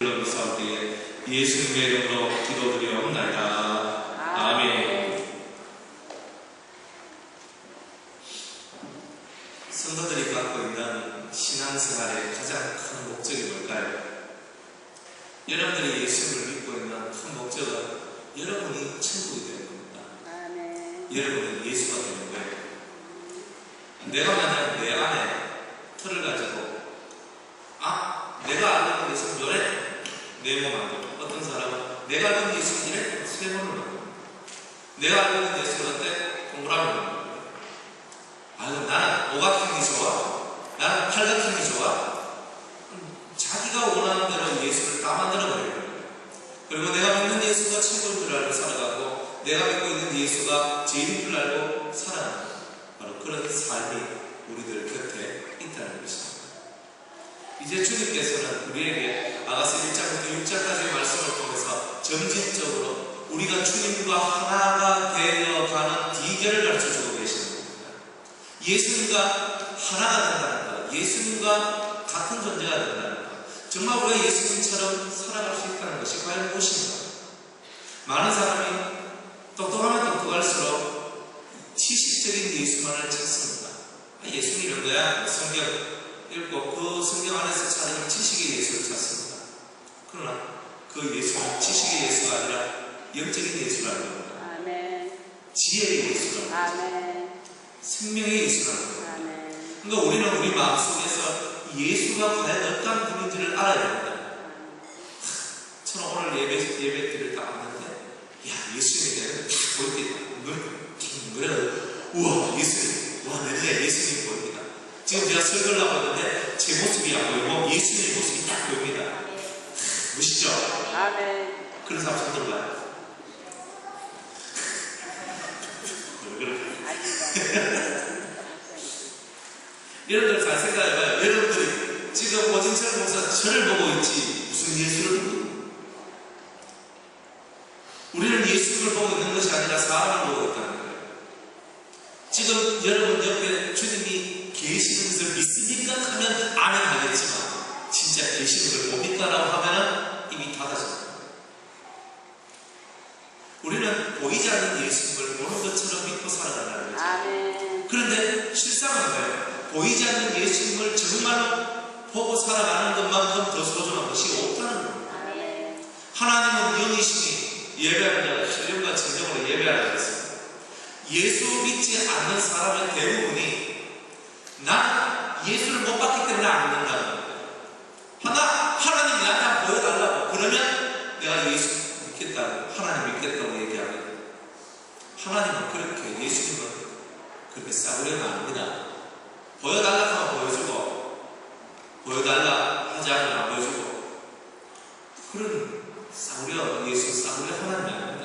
기도할 때에 예수님의 이름으로 기도드리옵나이다. 아멘. 성도들이 갖고 있는 신앙생활의 가장 큰 목적이 뭘까요? 여러분들이 예수님을 믿고 있는 큰 목적은 여러분이 천국이 되는 겁니다. 여러분은 예수가 되는 거예요. 내가 만약 내 안에 틀을 가지고 내가 알던 예수는 요래 내 몸 안 되고, 어떤 사람은 내가 알던 예수는 이래 세 몸을 만들고, 내가 알던 예수는 어때 동그라미 만들고, 나는 오각형이 좋아, 나는 팔각형이 좋아. 자기가 원하는 대로 예수를 다 만들어버리는 거예요. 그리고 내가 믿는 예수가 최고인 줄 알고 살아가고, 내가 믿고 있는 예수가 제일인 줄 알고 살아가는, 바로 그런 삶이 우리들 곁에 있다는 것입니다. 이제 주님께서는 우리에게 아가서 1장부터 6장까지의 말씀을 통해서 점진적으로 우리가 주님과 하나가 되어가는 비결을 가르쳐주고 계시는 겁니다. 예수님과 하나가 된다는 것, 예수님과 같은 존재가 된다는 것, 정말 우리가 예수님처럼 살아갈 수 있다는 것이 과연 무엇인가? 많은 사람이 똑똑하면 똑똑할수록 지식적인 예수만을 찾습니다. 예수는 이런 거야. 성경 읽고 그 성경 안에서 찾는 지식의 예수를 찾습니다. 그러나 그 예수는 지식의 예수가 아니라 영적인 예수라는 겁니다. 지혜의 예수라는 겁니다. 생명의 예수라는 겁니다. 그러니까 우리는 우리 마음속에서 예수가 과연 어떤 분인지를 알아야 됩니다. 저는 오늘 예배들을 딱 봤는데 예수님이 내가 딱 보일 때 눈 우와 예수님, 와 내 눈에 예수님이 보입니다. 지금 제가 설교를 하고 있는데 제 모습이 안 보이고 예수님의 모습이 딱 보입니다. 멋있죠? 아멘. 그런 사람 손 들어봐요. 여러분들 잘 생각해봐요. 여러분들이 지금 오진철 목사 저를 보고 있지 무슨 예수를 보고 있는? 우리는 예수를 보고 있는 것이 아니라 사람을 보고 있다는 거예요. 지금 여러분 옆에 주님이 계시는 것을 믿습니까? 하면 아멘 하겠지만 진짜 계시는 걸 봅니까? 라고 하면 이미 닫아집니다. 우리는 보이지 않는 예수님을 보는 것처럼 믿고 살아간다는 거죠. 아멘. 그런데 실상은 뭐예요? 보이지 않는 예수님을 정말로 보고 살아가는 것만큼 더 소중한 것이 없다는 겁니다. 아멘. 하나님은 영이시니 예배하는 자가 신령과 진정으로 예배하라 했습니다. 예수 믿지 않는 사람의 대부분이 나는 예수를 못 봤기 때문에 안 믿는다는 거예요. 하나님 나한테 한번 보여달라고. 그러면 내가 예수 믿겠다고, 하나님 믿겠다고 얘기하거든요. 하나님은 그렇게, 예수님은 그렇게 싸구려는 아닙니다. 보여달라고 하면 보여주고, 보여달라 하지 않으면 안 보여주고, 그런 예수 싸구려 하나님이 아닙니다.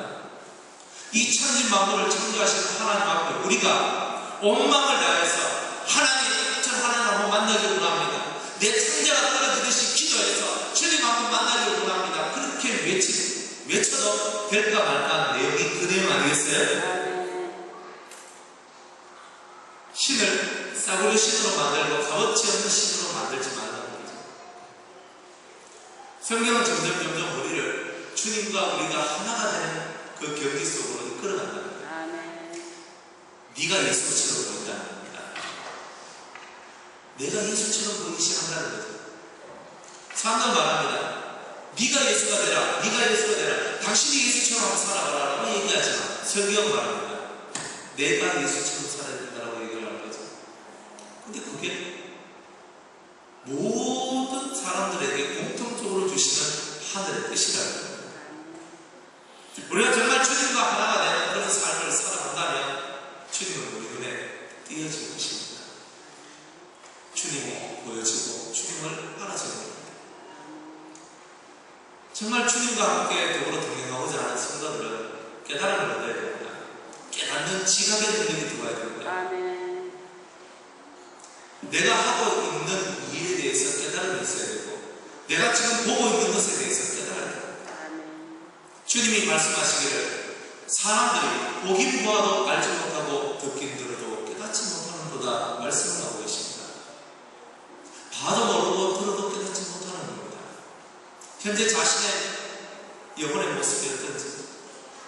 이 천지 만물을 창조하신 하나님 앞에 우리가 온 마음을 다해서 하나님, 전 하나님 한번 만나기를 원합니다. 내 창자가 떨어지듯이 기도해서 주님 한번 만나기를 원합니다. 그렇게 외쳐도 될까 말까 하는 내용이 그 내용 아니겠어요? 신을 싸구려 신으로 만들고 값어치 없는 신으로 만들지 말라는 거죠. 성경은 점점 우리를 주님과 우리가 하나가 되는 그 경기 속으로 끌어간다는 거예요. 네가 예수처럼 보인다는 겁니다. 내가 예수처럼 보이시 한다는 거죠. 사람들은 말합니다. 네가 예수가 되라, 네가 예수가 되라, 당신이 예수처럼 살아가라 라고 얘기하지만 성경 말합니다. 내가 예수처럼 살아야 된다고 얘기하는 거죠. 근데 그게 모든 사람들에게 공통적으로 주시는 하늘의 뜻이라는 거예요. 우리가 정말 주님과 하나가 되는 그런 삶을 살아간다면 주님은 우리 눈에 띄어질 것입니다. 주님이 보여지고 주님을 알아주는 겁니다. 정말 주님과 함께 더불어 동행하고자 하는 성도들은 깨달음을 얻어야 됩니다. 깨닫는 지각의 능력이 들어와야 됩니다. 아멘. 내가 하고 있는 일에 대해서 깨달음이 있어야 되고, 내가 지금 보고 있는 것에 대해서 깨달아야 됩니다. 주님이 말씀하시기를 사람들이 보긴 보아도 알지 못하고 듣긴 들어도 깨닫지 못하는 보다 말씀을 하고 계십니다. 봐도 모르고 들어도 깨닫지 못하는 겁니다. 현재 자신의 영혼의 모습이 어떤지,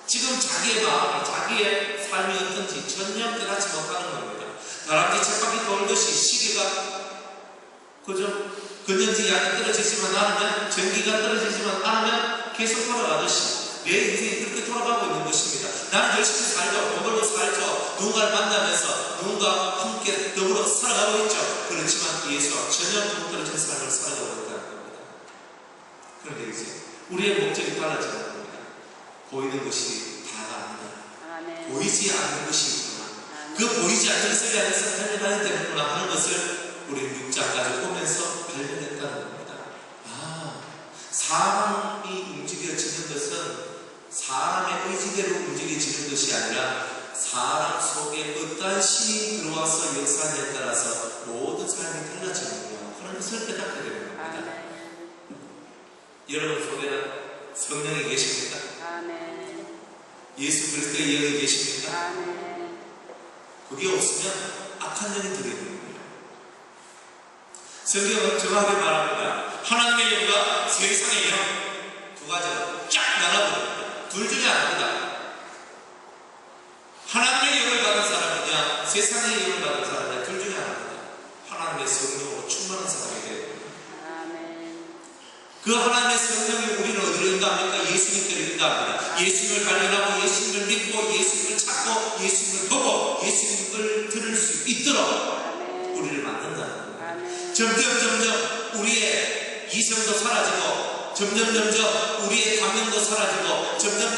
지금 자기의 마음이, 자기의 삶이 어떤지 전혀 깨닫지 못하는 겁니다. 다람쥐 쳇바퀴 돌듯이 시계가 그저 건전지 양이 떨어지지만 않으면, 전기가 떨어지지만 않으면 계속 돌아가듯이 내 인생이 그렇게 돌아가고 있는 것입니다. 나는 열심히 살죠. 돈 벌고 살죠. 누군가를 만나면서 누군가 함께 더불어 살아가고 있죠. 그렇지만 예수와 전혀 동떨어진 삶을 살아가고 있다는 겁니다. 그런데 이제 우리의 목적이 달라지는 겁니다. 보이는 것이 다가 아니다. 보이지 않는 것이 있구나. 그 보이지 않는 것을 위해서 달려가야 되는구나 하는 것을 우리 6장까지 보면서 발견했다는 겁니다. 사람이 움직여지는 것은 사람의 의지대로 움직여지는 것이 아니라 사람 속에 어떠한 신이 들어와서 역사에 따라서 모든 삶이 달라지는구나 하는 것을 깨닫게 되는 겁니다. 여러분 속에는 성령이 계십니까? 예수 그리스도의 영이 계십니까? 그게 없으면 악한 영이 들어있는 겁니다. 성경은 정확하게 말합니다. 하나님의 영과 세상의 영, 두 가지로 쫙 나눠버립니다. 둘 중에 하나입니다. 하나님의 영을 받은 사람이냐 세상의 영을 받은 사람이냐, 둘 중에 하나입니다. 하나님의 성령으로 충만한 사람이 되어야 됩니다. 그 하나님의 성령이 우리를 어디로 인도합니까? 예수님께로 인도합니다. 예수님을 발견하고 예수님을 믿고 예수님을 찾고 예수님을 보고 예수님을 들을 수 있도록 우리를 만든다는 겁니다. 점점 우리의 이성도 사라지고 점점 우리의 감명도 사라지고 점점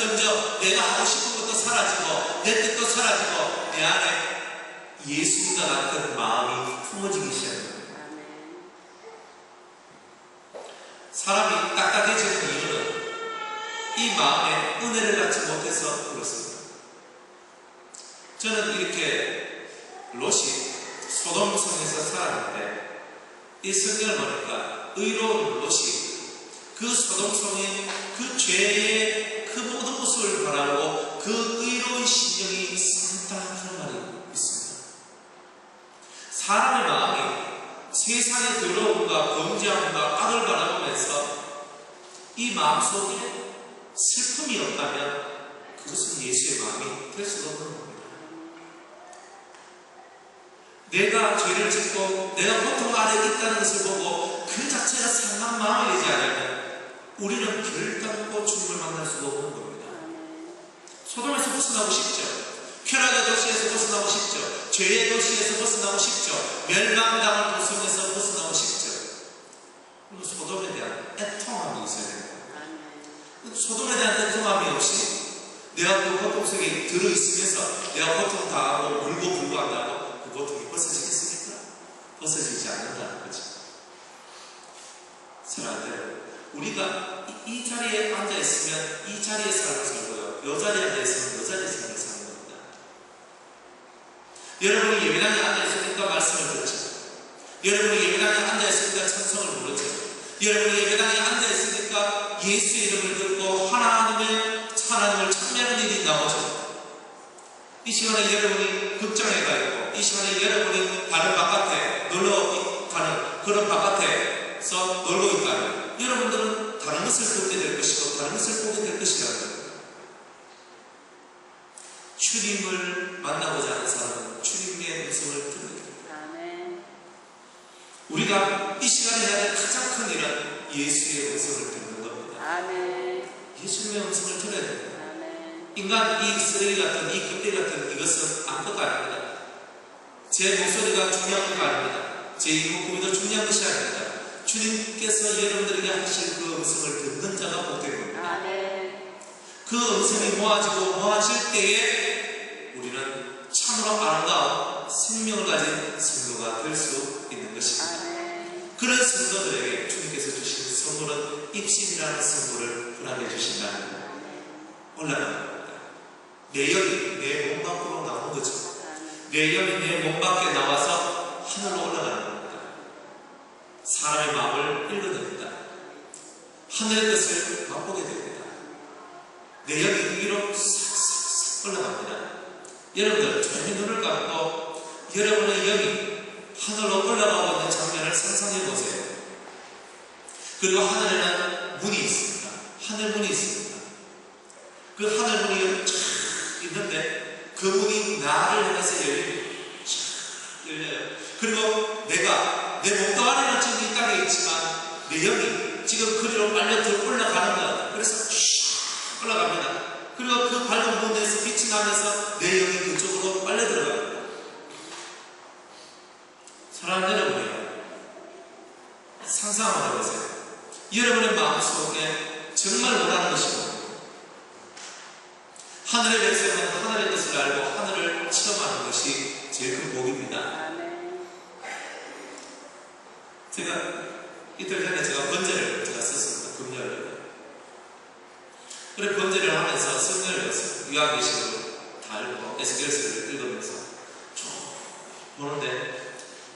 내가 하고 싶은 것도 사라지고 내 뜻도 사라지고 내 안에 예수님과 같은 마음이 품어지기 시작합니다. 사람이 딱딱해지는 이유는 이 마음에 은혜를 갖지 못해서 그렇습니다. 저는 이렇게 롯이 소돔성에서 살았는데 이 성경을 보니까 의로운 롯이 그 소돔성의 그 죄의 그 모든 모습을 바라보고 그 의로운 심령이 산다는 말이 있습니다. 사람의 마음이 세상의 더러움과 범죄함과 악을 바라보면서 이 마음속에 슬픔이 없다면 그것은 예수의 마음이 될 수가 없는 겁니다. 내가 죄를 짓고 내가 고통 아래 있다는 것을 보고 그 자체가 상한 마음이 되지 않으면 우리는 결단코 주님을 만날 수가 없는 겁니다. 소돔에서 벗어나고 싶죠. 쾌락의 도시에서 벗어나고 싶죠. 죄의 도시에서 벗어나고 싶죠. 멸망당할 도성에서 벗어나고 싶죠. 소돔에 대한 애통함이 있어야 됩니다. 소돔에 대한 애통함이 없이 내가 그 고통 속에 들어있으면서 내가 고통 당하고 울고 불고한다고 그 고통이 벗어지겠습니까? 벗어지지 않는다는 거죠. 사랑하는 우리가 이 자리에 앉아있으면 이 자리의 삶을 살고요. 이 자리에 앉아있으면 이 자리의 삶을 사는 겁니다. 여러분이 예배당에 앉아있으니까 말씀을 듣죠. 여러분이 예배당에 앉아있으니까 찬송을 부르죠. 여러분이 예배당에 앉아있으니까 예수의 이름을 듣고 하나님을 찬양하는 일이 나오죠. 이 시간에 여러분이 극장에 가 있고 이 시간에 여러분이 다른 바깥에 놀러 가는 그런 바깥에서 놀고 있다면 여러분들은 다른 것을 듣게 될 것이고 다른 것을 보게 될 것이라는 겁니다. 주님을 만나고자 하는 사람은 주님의 음성을 듣는 겁니다. 우리가 이 시간에 해야 될 가장 큰 일은 예수의 음성을 듣는 겁니다. 예수님의 음성을 들어야 됩니다. 인간 이 쓰레기 같은 이 껍데기 같은 이것은 아무것도 아닙니다. 제 목소리가 중요한 것도 아닙니다. 제 이목구비도 중요한 것이 아닙니다. 주님께서 여러분들에게 하실 그 음성을 듣는 자가 복된 겁니다. 그 음성이 모아질 때에 우리는 참으로 아름다운 생명을 가진 성도가 될 수 있는 것입니다. 그런 성도들에게 주님께서 주신 선물은 입신이라는 선물을 허락해 주신다는 올라가는 겁니다. 내 영이 내 몸 밖으로 나오는 거죠. 내 영이 내 몸 밖에 나와서 하늘로 올라가는 겁니다. 사람의 마음을 읽어냅니다. 하늘의 뜻을 맛보게 됩니다. 내 영이 위로 싹싹 올라갑니다. 여러분들 조용히 눈을 감고 여러분의 영이 하늘로 올라가고 있는 장면을 상상해 보세요. 그리고 하늘에는 문이 있습니다. 하늘문이 있습니다. 그 하늘문이 쫙 있는데 그 문이 나를 향해서 열려요. 그리고 내가 내 몸뚱 아래는 지금 이 땅에 있지만 내 영이 지금 그리로 빨려 더 올라가는 거야. 그래서 올라갑니다. 그리고 그 밝은 문에서 빛이 나면서 내 영이 그쪽으로 빨려 들어가요. 사랑하는 여러분이요, 상상 한번 해보세요. 여러분의 마음속에 정말 원하는 것이 뭐예요? 하늘의 백성은 하늘의 뜻을 알고 하늘을 체험하는 것이 제일 큰 복입니다. 제가 이틀 전에 번제를 썼습니다. 금요일에. 그래 번제를 하면서 성경을 읽었어요. 요한계시록을 다 읽고 에스겔서를 읽으면서 쭉 보는데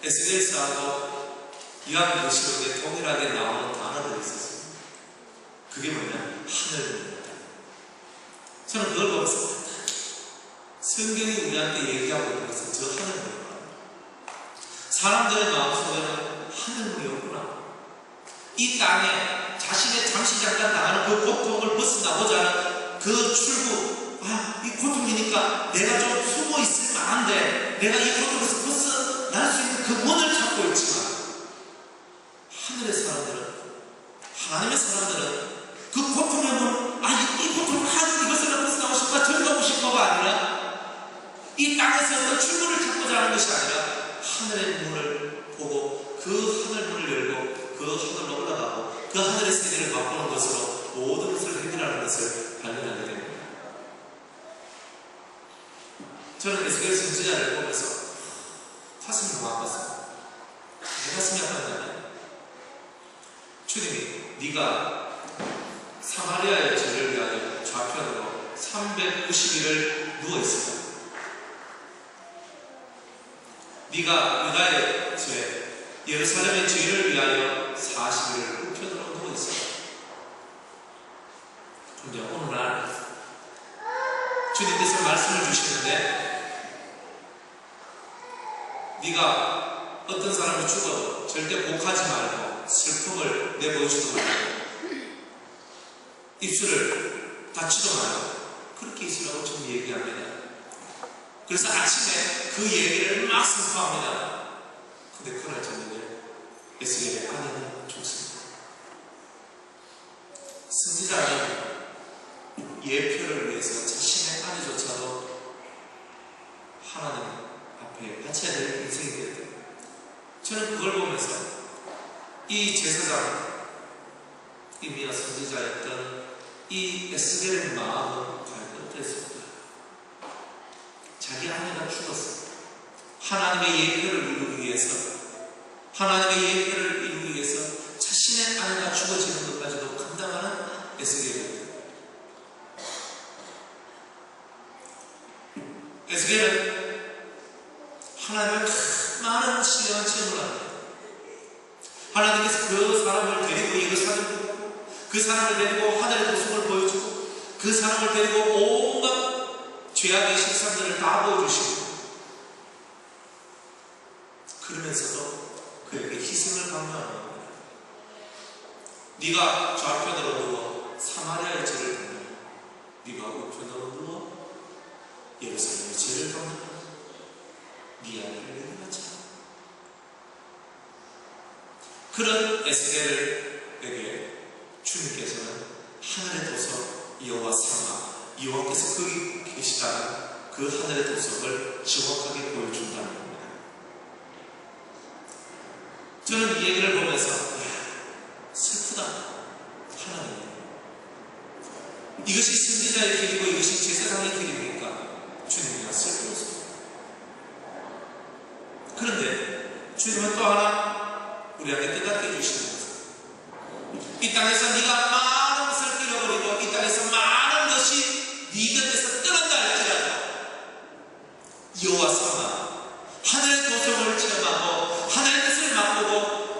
에스겔서하고 요한계시록에 동일하게 나오는 단어들이 있었어요. 그게 뭐냐? 하늘입니다. 저는 그걸 보면서 성경이 우리한테 얘기하고 있는 것은 저 하늘입니다. 사람들의 마음속에는 하늘문이 없구나. 이 땅에 자신의 잠시 잠깐 나가는 그 고통을 벗어나고자 하는 그 출구, 이 고통이니까 내가 좀 숨어 있을 만한데 내가 이 고통에서 벗어날 수 있는 그 문을 찾고 있지만 하늘의 사람들은, 하나님의 사람들은 그 고통의 문, 이 고통을 하는 이것을 벗어나고 싶다, 전가고 싶어가 아니라 이 땅에서 어떤 출구를 찾고자 하는 것이 아니라 하늘의 문을 보고 그 하늘 문을 열고 그 하늘로 올라가고 그 하늘의 세계를 맛보는 것으로 모든 것을 해결하는 것을 발견하게 됩니다. 저는 에스겔 선지자를 보면서 가슴이 너무 아팠어요. 내 가슴이 아팠냐면 주님이 네가 사마리아의 죄를 위하여 좌편으로 390일을 누워있었다. 네가 유다의 죄, 예루살렘의 죄를 위하여 40일을 우편으로 누워있었다. 그런데 오늘 날 주님께서 말씀을 주시는데 네가 어떤 사람이 죽어도 절대 곡하지 말고 슬픔을 내보이지도 말고 입술을 닫지도 말고 그렇게 있으라고 좀 얘기합니다. 그래서 아침에 그 얘기를 막 선포합니다. 근데 그날 저녁에 에스겔의 아내는 죽습니다. 선지자는 예표를 위해서 자신의 아내조차도 하나님 앞에 바쳐야 될 인생이 되었다. 저는 그걸 보면서 이 제사장이며 선지자였던 이 에스겔의 마음은 과연 어땠을까? 자기 아내가 죽었어. 하나님의 예표를 이루기 위해서, 하나님의 예표를 이루기 위해서 자신의 아내가 죽어지는 것까지도 감당하는 에스겔이었다. 에스겔은 하나님의 많은 신령한 체험을 합니다. 하나님께서 그 사람을 데리고 예루살렘으로, 그 사람을 데리고 하늘의 도성을 보여주고, 그 사람을 데리고 온갖 죄악의 실상들을 다 보여주시고, 그러면서도 그에게 희생을 강요하는 겁니다. 네가 좌편으로 누워 사마리아의 죄를 담는, 네가 우편으로 누워 예루살렘의 죄를 담는, 네 아내를 내가 차. 그런 에스겔에게 주님께서는 하늘의 도석 여호와 사마, 여호와께서 거기 계시다는 그 하늘의 도석을 정확하게 보여준다는 겁니다. 저는 이 얘기를 보면서 슬프다. 하나님, 이것이 선지자의 길이고 이것이 제사장의 길입니까? 주님이야 슬프었습니다. 그런데 주님은 또 하나 우리에게 깨닫게 해주시는 것은, 이 땅에서 네가 많은 것을 잃어버리고 이 땅에서 많은 것이 네 곁에서 떠난다 할지라도 여호와 사마, 하늘의 도성을 체험하고 하늘의 뜻을 맛보고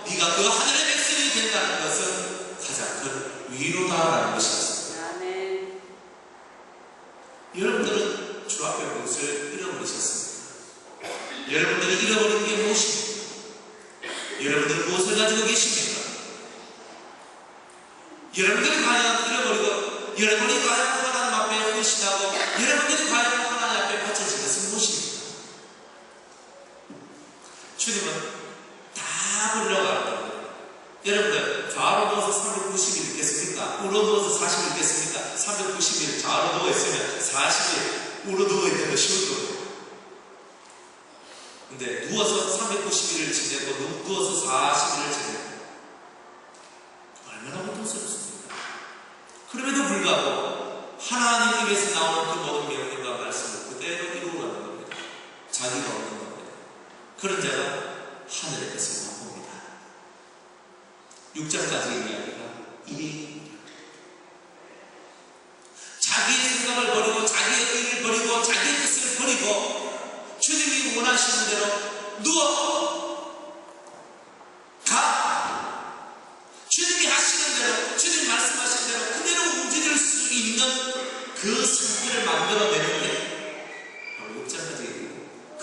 네가 그 하늘의 백성이 된다는 것은 가장 큰 위로다라는 것이었습니다. 아멘. 여러분들은 주 앞에 무엇을 잃어버리셨습니까? 여러분들이 잃어버린 게 무엇입니까? 여러분들은 무엇을 가지고 계십니까? 여러분들이 과연 잃어버리고, 여러분이 과연 하나님 앞에 헌신하고, 여러분들이 과연 하나님 앞에 바쳐진 것은 무엇입니까? 주님은 다 버리려고 하는 겁니다. 여러분들, 좌우로 누워서 390일 있겠습니까? 우로 누워서 40일 있겠습니까? 390일 좌우로 누워있으면 40일 우로 누워있는 거 쉬운 거예요. 근데 누워서 390일을 지내고 누워서 40일을 지내고 얼마나 고통스럽습니까? 그럼에도 불구하고 하나님 입에서 나오는 그 모든 명령과 말씀을 그대로 이루어가는 겁니다. 자기가 없는 겁니다. 그런 자가 하늘의 것을 맛봅니다. 6장까지의 이야기가 일이 자기의 생각을 버리고 자기의 일을 버리고 자기의 뜻을 버리고 주님이 원하시는 대로 누워 가. 주님이 하시는 대로, 주님이 말씀하시는 대로 그대로 움직일 수 있는 그 상태를 만들어내는 게 바로 6장까지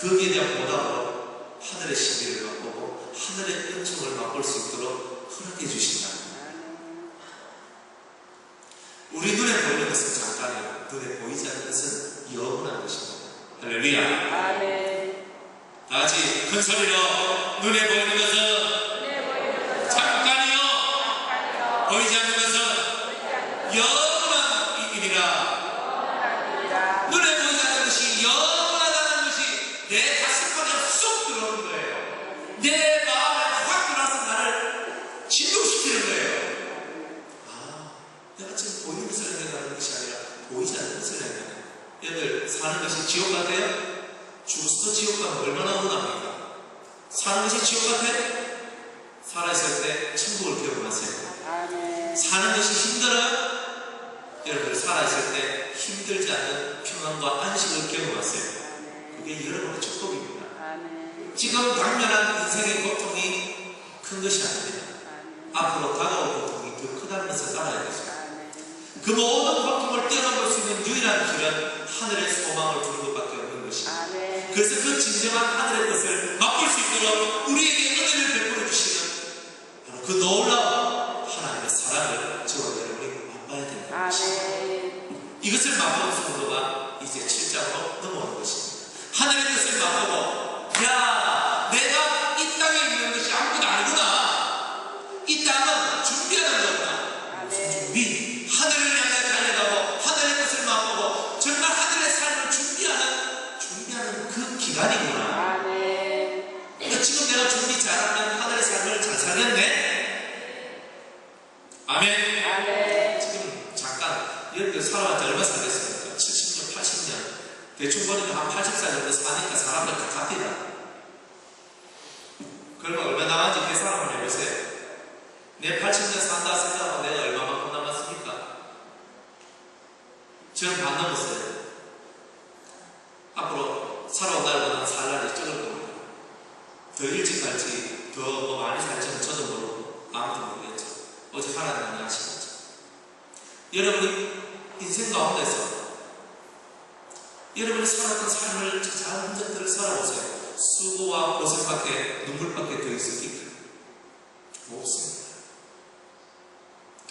거기에 대한 보답으로 하늘의 신비를 맛보고 하늘의 은총을 맛볼 수 있도록 허락해 주신다. 우리 눈에 보이는 것은 잠깐이요, 눈에 보이지 않는 것은 영원한 것입니다. 할렐루야. 아멘. 다 같이 큰 소리로 눈에 보이는 것은 잠깐이요, 보이지 않는 것은 영원한 일이라. 눈에 보이지 않는 것이 영원하다는 것이 내 가슴팍에 쏙 들어오는 거예요. 내 마음에 확 들어와서 나를 진동시키는 거예요. 아, 내가 지금 보이는 것을 생각하는 것이 아니라 보이지 않는 것을 생각하는. 얘들 사는 것이 지옥 같아요? 죽어서도 지옥 가면 얼마나 억울합니까? 사는 것이 지옥 같아? 살아있을 때 천국을 기억하세요. 사는 것이 힘들어요? 여러분들 살아있을 때 힘들지 않는 평안과 안식을 기억하세요. 그게 여러분의 축복입니다. 지금 당면한 인생의 고통이 큰 것이 아닙니다. 앞으로 다가올 고통이 더 크다는 것을 알아야 되죠. 그 모든 고통을 뛰어넘을 수 있는 유일한 길은 하늘의 소망을 두는 것밖에 없는 것입니다. 그래서 그 진정한 하늘의 것을 맛볼 수 있도록 우리에게 은혜를 베풀어 주시는 바로 그 놀라운 하나님의 사랑을 저와 여러분이 맛봐야 된다는 것입니다. 이것을 맛보는 성도가 이제 7장으로 넘어오는 것입니다. 하늘의 것을 맛보고, 야, 내가 이 땅에 있는 것이 아무것도 아니구나. 이 땅은 준비하는 거구나. 무슨 준비? 하늘을 향해 달려가고 하늘의 것을 맛보고 정말 하늘의 삶을 준비하는 그 기간이구나. 그러니까 지금 내가 준비 잘하면 하늘의 삶을 잘 살겠네. 아멘. 지금 잠깐 여러분들 살아왔자 얼마 살겠습니까? 70년, 80년 대충 보니까 한 80살 정도 사니까 사람들 다 갑니다. 그러면 얼마 남았는지 계산 한번 해보세요. 내 80년 산다 생각하면 내가 얼마만큼 남았습니까? 저는 반 넘었어요. 앞으로 살아온 날보다 살 날이 적을 겁니다. 더 일찍 갈지 더 많이 살지는 저도 모르고 아무도 모르겠죠. 오직 하나님만이 아시겠죠. 여러분이 인생 가운데서 여러분이 살았던 삶을 자잘한 흔적들을 살아보세요. 수고와 고생밖에, 눈물밖에 더 있을까? 없습니다.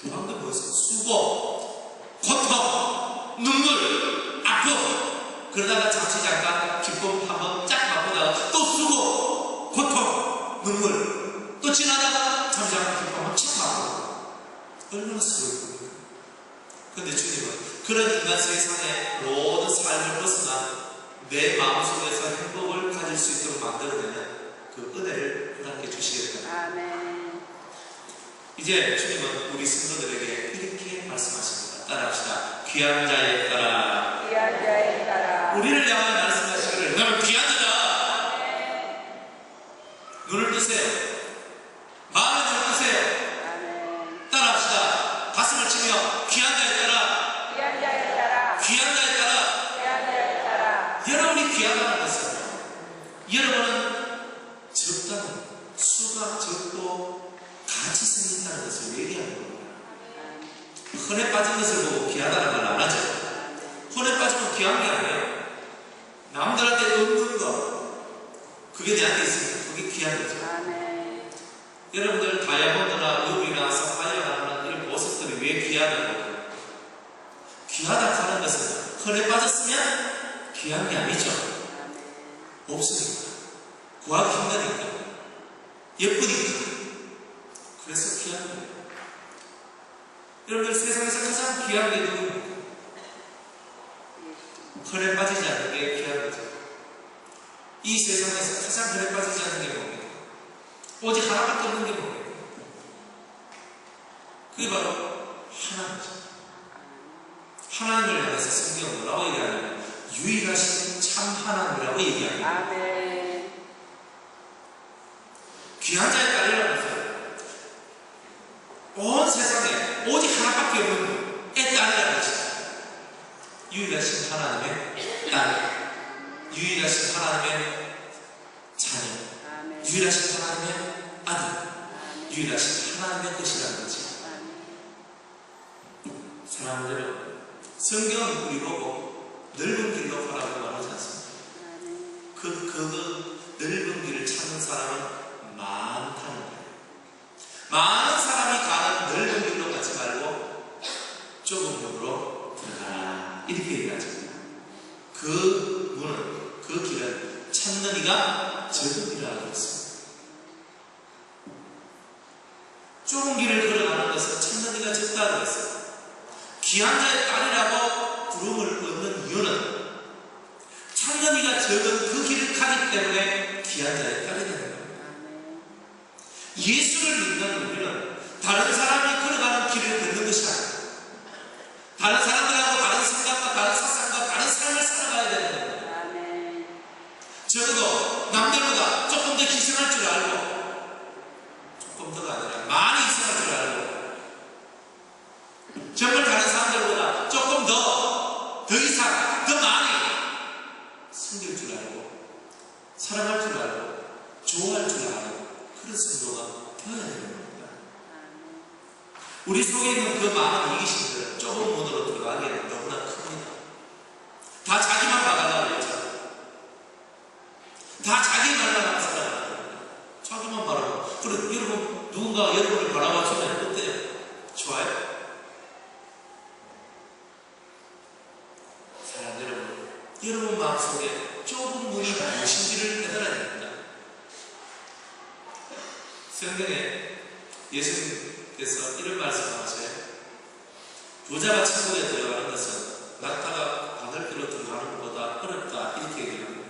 그런 게 뭐였어요? 수고, 고통, 눈물, 아픔. 그러다가 잠시 잠깐 기쁨 한번 쫙 맛보다가 또 수고, 고통, 눈물. 또 지나다가 잠시 잠깐 기쁨 한번 쫙 맛보고. 얼마나 수고했습니까? 그런데 주님은 그런 인간 세상의 모든 삶을 벗어난 내 마음속에서 행복을 가질 수 있도록 만들어내는 그 은혜를 허락해 주시겠다. 아멘. 이제 주님은 우리 성도들에게 이렇게 말씀하십니다. 따라합시다. 귀한 자에 따라. 귀한 자에 따라. 우리를 향하여 말씀하시기를 너는 귀한 자다. 아멘. 눈을 뜨세요. 마음의 눈을 뜨세요. 아멘. 따라합시다. 가슴을 치며 귀한 자에 따라. 귀한 자에 따라. 귀한 자에 따라. 귀한 자에 따라. 여러분이 귀하다는 것은 여러분은 적다는 수가 적고 같이 생긴다는 것을 얘기하는 겁니다. 헌에 빠진 것을 보고 귀하다는 말 안 하죠. 헌에 빠지면 귀한 게 아니에요. 남들한테 없는 거, 그게 내한테 있으니까 그게 귀한 거죠. 아멘. 여러분들 다이아몬드나 루비나 사파이어나 하는 이런 보석들이 왜 귀하다 하는 것은 헌에 빠졌으면 귀한 게 아니죠. 없으니까, 구하기 힘드니까, 예쁘니까. 그래서 귀한 거예요. 여러분들, 세상에서 가장 귀한 게 누구입니까? 헌에 빠지지 않는 게 귀한 거죠. 이 세상에서 가장 헌에 빠지지 않는 게 뭡니까? 오직 하나밖에 없는 게 뭡니까? 그게 바로 하나님이죠. 하나님을 향해서 성경은 뭐라고 얘기하냐면 유일하신 참 하나님이라고 얘기합니다. 아멘. 귀한 자의 딸이라면서요. 온 세상에 오직 하나밖에 없는 애 딸이라는 것입니다. 유일하신 하나님의 딸, 유일하신 하나님의 자녀, 아멘. 유일하신 하나님의 아들, 아멘. 유일하신 하나님의 것이라는 거지. 아멘. 사람들은 성경은 우리 보고 넓은 길로 가라고 말하지 않습니다. 아멘. 그 넓은 길을 찾는 사람은 많다는 거예요. 많은 사람이 가는 넓은 길로 가지 말고 좁은 문으로 들어가라, 이렇게 얘기하죠. 그 문은, 그 길은 찾는 이가 적음이라고 했습니다. 좁은 길을 걸어가는 것은 찾는 이가 적다고 했어요. 귀한 자의 딸이라고 부름을 얻는 이유는 찾는 이가 적은 그 길을 가기 때문에 귀한 자의 딸이 되는 겁니다. 예수를 믿는 우리는 다른 사람이 걸어가는 길을 걷는 것이 아닙니다. 다른 사람들하고 다른 생각과 다른 사상과 다른 삶을 살아가야 되는 겁니다. 아멘. 적어도 남들보다 조금 더 희생할 줄 알고, 조금 더가 아니라 많이 희생할 줄 알고, 정말 다른 사람들보다 조금 더 이상, 더 많이 섬길 줄 알고, 사랑할 줄 알고, 좋아할 줄 아는 그런 성도가 되어야 되는 겁니다. 우리 속에 있는 그 많은 이기심들은 좁은 문으로 들어가기에는 너무나 큽니다. 다 자기만 봐가려고 했잖아요. 다 자기 말만 살아가는 자기만 바라고. 그래, 여러분, 누군가 여러분을 바라봐주면 어때요? 좋아요? 사랑 여러분 마음속에 좁은 문이 무엇인지를 깨달아야 됩니다. 성경에 예수님께서 이런 말씀을 하세요. 부자가 천국에 들어가는 것은 낙타가 바늘길로 들어가는 것보다 어렵다, 이렇게 얘기합니다.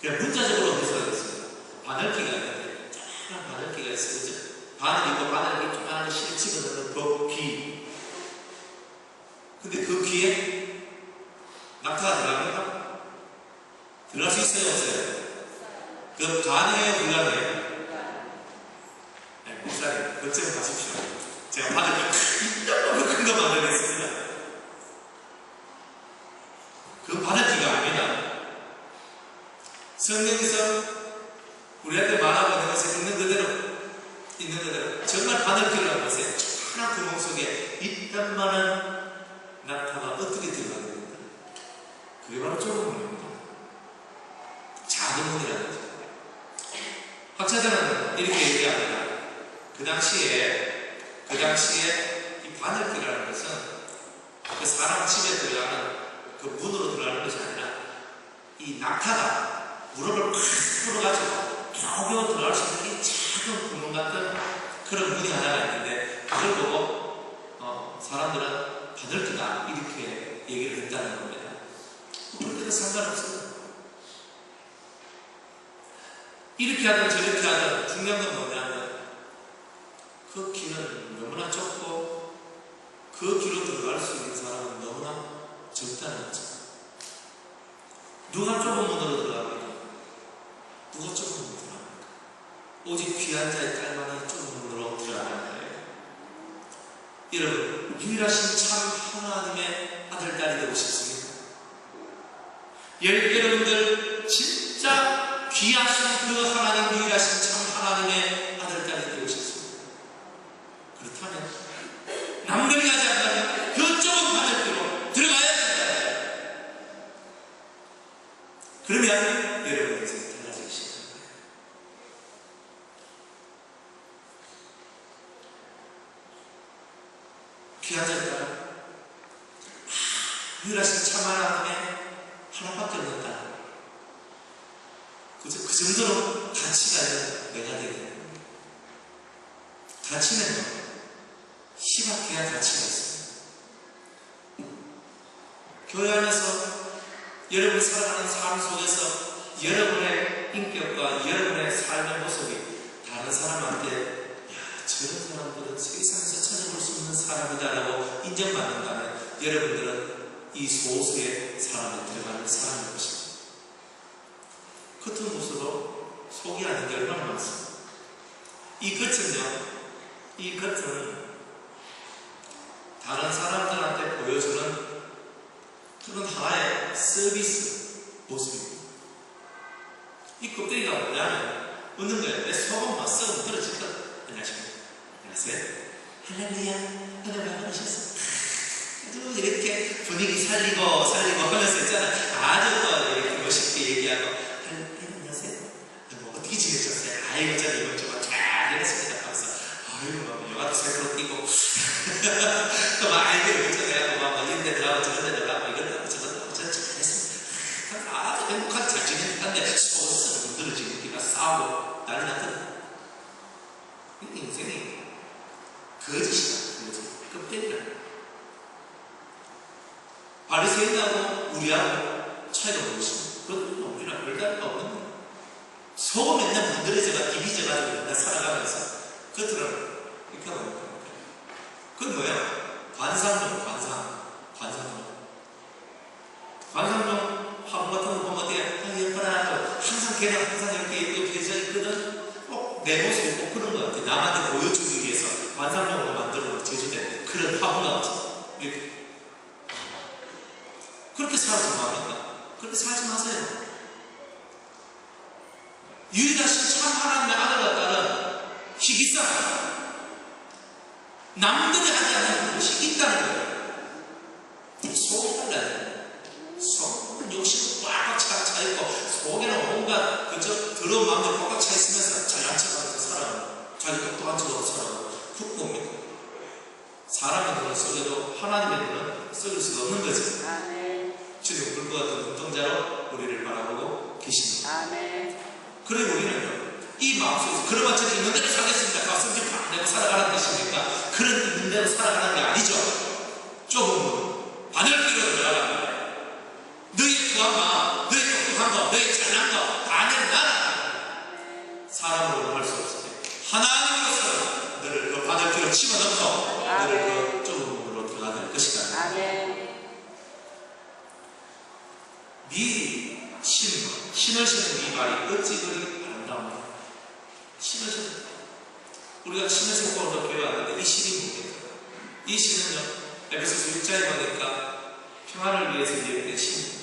그냥 문자적으로 해석했어요. 바늘기가 있는데, 조그만 바늘기가 있어요. 그죠? 바늘이고 바늘이 조그만 실을 집어넣는 그 귀. 근데 그 귀에 낙타가 들어갑니까? 들어갈 수 있어요, 없어요? 그 가능해요, 불가능해요? 네, 목사님, 걱정 마십시오. 제가 바늘기 이만큼 큰 거 만들겠습니다. 그 바늘기가 아니라 성경에서 우리한테 말하고 있는 것에 있는 그대로 정말 바늘기를 하는 것에 하나 구멍 속에 이딴만한 낙타가 어떻게 들어가게 됩니까? 그게 바로 좁은 문입니다. 작은 문이라는 거죠. 학자들은 이렇게 얘기합니다. 그 당시에 이 바늘기라는 것은 그 사람 집에 들어가는 그 문으로 들어가는 것이 아니라 이 낙타가 무릎을 팍 풀어가지고 겨우겨우 들어갈 수 있는 이 작은 구멍 같은 그런 문이 하나가 있는데, 그걸 보고 사람들은 바늘기다, 이렇게 얘기를 했다는 겁니다. 그렇게도 상관없어요. 이렇게 하든 저렇게 하든 중요한 건 뭐냐면 그 길은 너무나 좁고 그 길로 들어갈 수 있는 사람은 너무나 적다는 거죠. 누가 좁은 문으로 들어갑니까? 누가 좁은 문으로 들어갑니까? 오직 귀한 자의 딸만이 좁은 문으로 들어가는 거예요. 여러분, 유일하신 참 하나님의 아들, 딸이 되고 싶습니다. 여러분들 진짜 귀하신 그 하나님, 유일하신 참 하나님의 아들, 딸이 되고 싶습니다. 그렇다면 남들이 가지 않는다면 그 좁은 바늘길로 들어가야 된다. 그러면 여러분 인생이 달라지기 시작합니다. 귀한 자의 딸은 유일하신 참 하나님의 하나밖에 없는다. 그 정도로 가치가 있는 내가 되는 거예요. 가치는 희박해야 가치가 있어요. 교회 안에서 여러분이 살아가는 삶 속에서 여러분의 인격과 여러분의 삶의 모습이 다른 사람한테 저런 사람들은 세상에서 찾아볼 수 없는 사람이다라고 인정받는다면 여러분들은 이 소수의 사람에 들어가는 사람일 것입니다. 겉은 모습으로 속이 아닌 게 얼마나 많습니다. 이 겉은 다른 사람들한테 보여주는 그런 하나의 서비스 모습입니다. 이 껍데기가 뭐냐면 웃는 거예요. 내 속은 썩으면 떨어질 것. 안녕하십니까? 안녕하세요. 할렐루야. 오늘 반가우셨어. 아주 이렇게 분위기 살리고 하면서 있잖아. 아주 또 이렇게 멋있게 얘기하고 안녕하세요. 뭐 어떻게 지내셨어요? 아이고 저는 이번 주가 잘 지냈습니다. 하면서 아이고 막 영화도 새로 뛰고 또 막 아이들 걱정해가지고 막 이런 데 들어가고 저런 데 들어가고 이런 데 저런 데 저런 잘했습니다. 아주 행복하게 잘 지내는데 속은 문드러지고 우리가 싸우고 난리 났거든. 인생이 거짓이다. 거짓. 껍데기다. 바리새인하고 우리하고 차이가 무엇입니까? 그것도 우리랑 별다르가 없는 거예요. 속은 맨날 문드러져가 디비져가지고 맨날 살아가면서 겉으로는 이렇게 하는 거예요. 그건 뭐예요? 관상용. 관상용 화분 같은 거 보면 어때요? 예뻐라. 항상 걔는 항상 이렇게 예쁘게 펴져 있거든. 꼭 내 모습이 꼭 그런 것 같아. 남한테 보여주기 위해서 관상용으로 만들어 제주된 그런 화분 같지. 이렇게. 그렇게 살아서 뭐합니까? 그렇게 살지 마세요. 유일하신 참 하나님의 아들과 딸은 희귀성, 남들이 하지 않는 것이 있다는 거예요. 속이 달라요. 속은 욕심이 꽉꽉 차있고 속에는 온갖 그저 더러운 마음들이 꽉꽉 차있으면서 잘난 척하면서 살아가고 자기 똑똑한 척하고 살아가고 그거 뭡니까? 사람의 눈을 썩여도 하나님의 눈은 썩일 수가 없는 거죠. 아멘. 주님 불과 같은 눈동자로 우리를 바라보고 계십니다. 아멘. 그래 우리는요 이 마음속에서 그러면 저는 있는 대로 살겠습니다. 가슴 팍 내고 살아가는 것입니까? 그런 있는 대로 살아가는 게 아니죠. 좁은 문 바늘 끼고 들어가는 거예요. 너의 부한 마음, 너의 똑똑한 거, 너의 잘난 거 다 내놔라. 사람으로는 할 수 없을 때 하나님으로서는 너를 그 바늘귀로 집어넣고 너를 그 좁은 문으로 들어가야 될 것이다. 아멘. 네 신을 신은 네 말이 어찌 그리 아름다운가. 신을 신은 우리가 신을 신고 오늘 교회 왔는데 이 신이 뭡니까? 이 신은요 에베소서 6장에 보니까 평안을 위해서 예비된 신,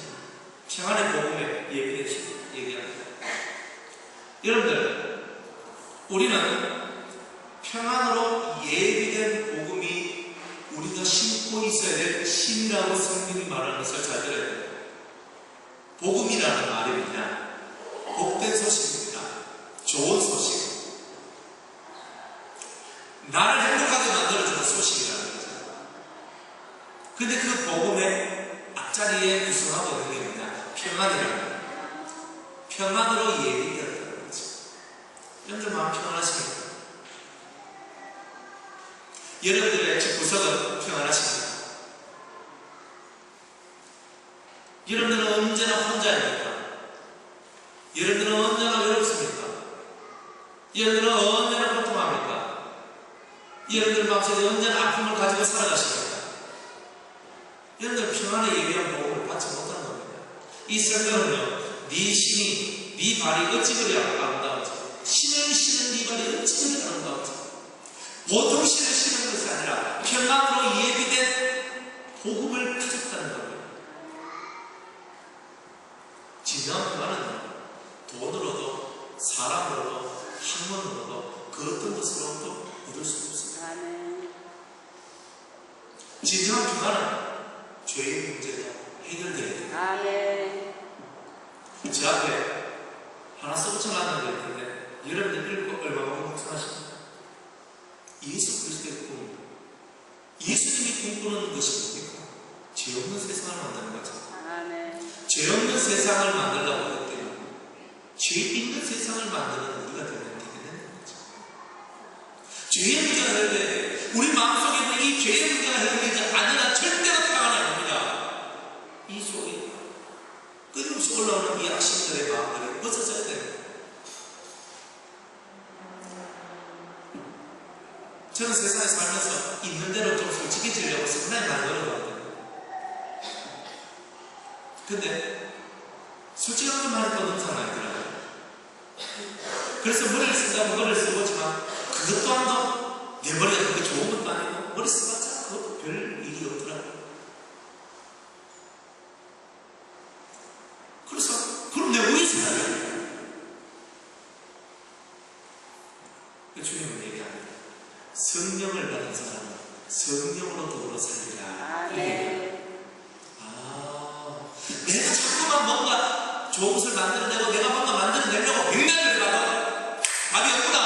평안의 복음에 예비된 신 얘기합니다. 여러분들 우리는 평안으로 예비된 복음이 우리가 신고 있어야 될 신이라고 성경이 말하는 것을 잘 들어야 돼요. 복음이라는 말이 뭐냐? 복된 소식입니다. 좋은 소식. 나를 행복하게 만들어주는 소식이라는 거죠. 근데 그 복음의 앞자리에 구성하고 있는 게 뭐냐? 평안이라는 거예요. 평안으로 예비되었다는 거죠. 여러분들 마음 평안하십니까? 여러분들의 집 구석은 평안하십니까? 여러분들은 언제나 혼자입니까? 여러분들은 언제나 외롭습니까? 여러분들은 언제나 고통합니까? 여러분들 마음속에 언제나 아픔을 가지고 살아가십니까? 여러분들 평안에 예비한 복음을 받지 못하는 겁니다. 이 성경은요, 네 신이, 네 발이 어찌 그리 아름다운지, 신을 신은 네 발이 어찌 그리 아름다운지, 보통 신을 신은 것이 아니라 평안으로 예비된 복음을 가졌다는 겁니다. 진정한 평안은 돈으로도 사람으로도 학문으로도 그 어떤 것으로도 얻을 수 없습니다. 진정한 평안은 죄의 문제가 해결되어야 됩니다. 아멘. 제 앞에 하나 써붙여놨는 게 있는데 여러분들 읽고 얼마나 걱정하십니까? 예수 그리스도의 꿈, 예수님이 꿈꾸는 것이 뭡니까? 죄 없는 세상을 만드는 거죠. 아멘. 죄 없는 세상을 만들려고 할 때는 죄 있는 세상을 만드는 우리가 되는 거죠. 죄의 문제가 해결돼 우리 마음속에 있는 이 죄의 문제가 해결되지 않으면 절대로 평안이 안 옵니다. 이 속에 끊임없이 올라오는 이 악신들의 마음들이 벗어져야 돼요. 저는 세상에 살면서 있는 대로 좀 솔직해지려고 상당히 많이 노력하거든요. 근데 솔직한 것만 해도 너무 상하더라고요. 그래서 머리를 쓴다고 머리를 써보지만 그것 또한도 내 머리가 그렇게 좋은 것도 아니고 머리 써봤자 그것도 별 일이 없더라고요. 그래서 그럼 내가 왜 살아야 주님은 얘기합니다. 성령을 받은 사람은 성령으로 더불어 살리라. 아멘. 내가 자꾸만 뭔가 좋은 것을 만들어내고 내가 뭔가 만들어내려고 백날을 해봐도 답이 없구나.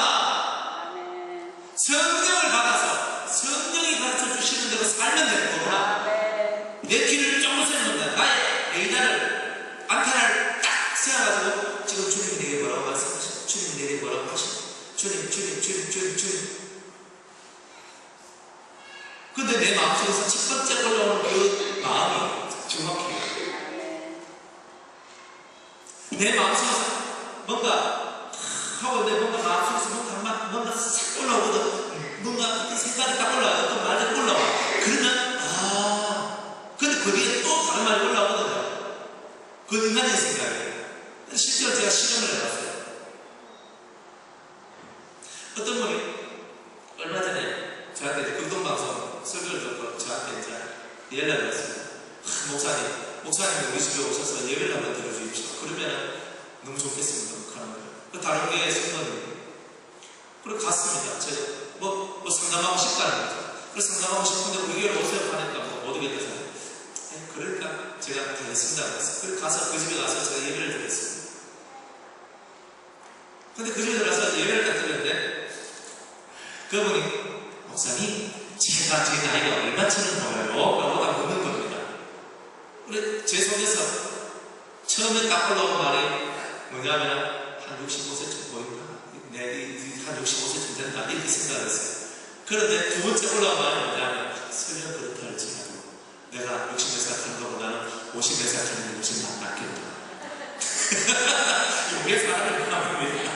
아멘. 성령을 받아서 성령이 가르쳐 주시는 대로 살면 되는 거구나. 아멘. 내 길을 조금 세우는다. 나의 A자를 안테나를 딱 세워가지고 지금 주님이 내게 뭐라고 말씀하시고 주님이 내게 뭐라고 하시고 주님. 근데 내 마음속에서 첫 번째 올라오는 그 마음이 정확해요. 내 마음속에서 뭔가 하고 내 뭔가 마음속에서 뭔가 싹 올라오거든. 뭔가 그 생각이 딱 올라와요. 어떤 말이 올라와. 그러면 근데 거기에 또 다른 말이 올라오거든요. 그건 인간의 생각이에요. 실제로 제가 실험을 해봤어요. 어떤 분이 얼마 전에 저한테 극동방송 설교를 듣고 저한테 이제 연락이 왔어요. 목사님 우리 집에 오셔서 예배를 한번 들어주십시오. 그러면 너무 좋겠습니다. 하는 거예요. 다른 교회 성도님. 그리고 갔습니다. 제가 뭐 상담하고 싶다는 거죠. 그래서 상담하고 싶은데 우리 교회로 오세요 하니까 못 오겠다. 그러니까 제가 되겠습니다. 그래서 가서 그 집에 가서 제가 예배를 드렸습니다. 근데 그 집에 들어가서 예배를 딱 드렸는데 그분이 목사님 제가 제 나이가 얼마처럼 보여요? 라고 딱 묻는 겁니다. 그래 제 속에서 처음에 딱 올라온 말이 뭐냐면 한 65세쯤 보인다. 한 65세쯤 된다. 이렇게 생각을 했어요. 그런데 두 번째 올라온 말이 뭐냐면 설령 그렇다 할지라도 내가 60몇 살 하는 것보다는 50몇 살 하는 게 훨씬 낫겠다. 이게 사람의 마음입니다.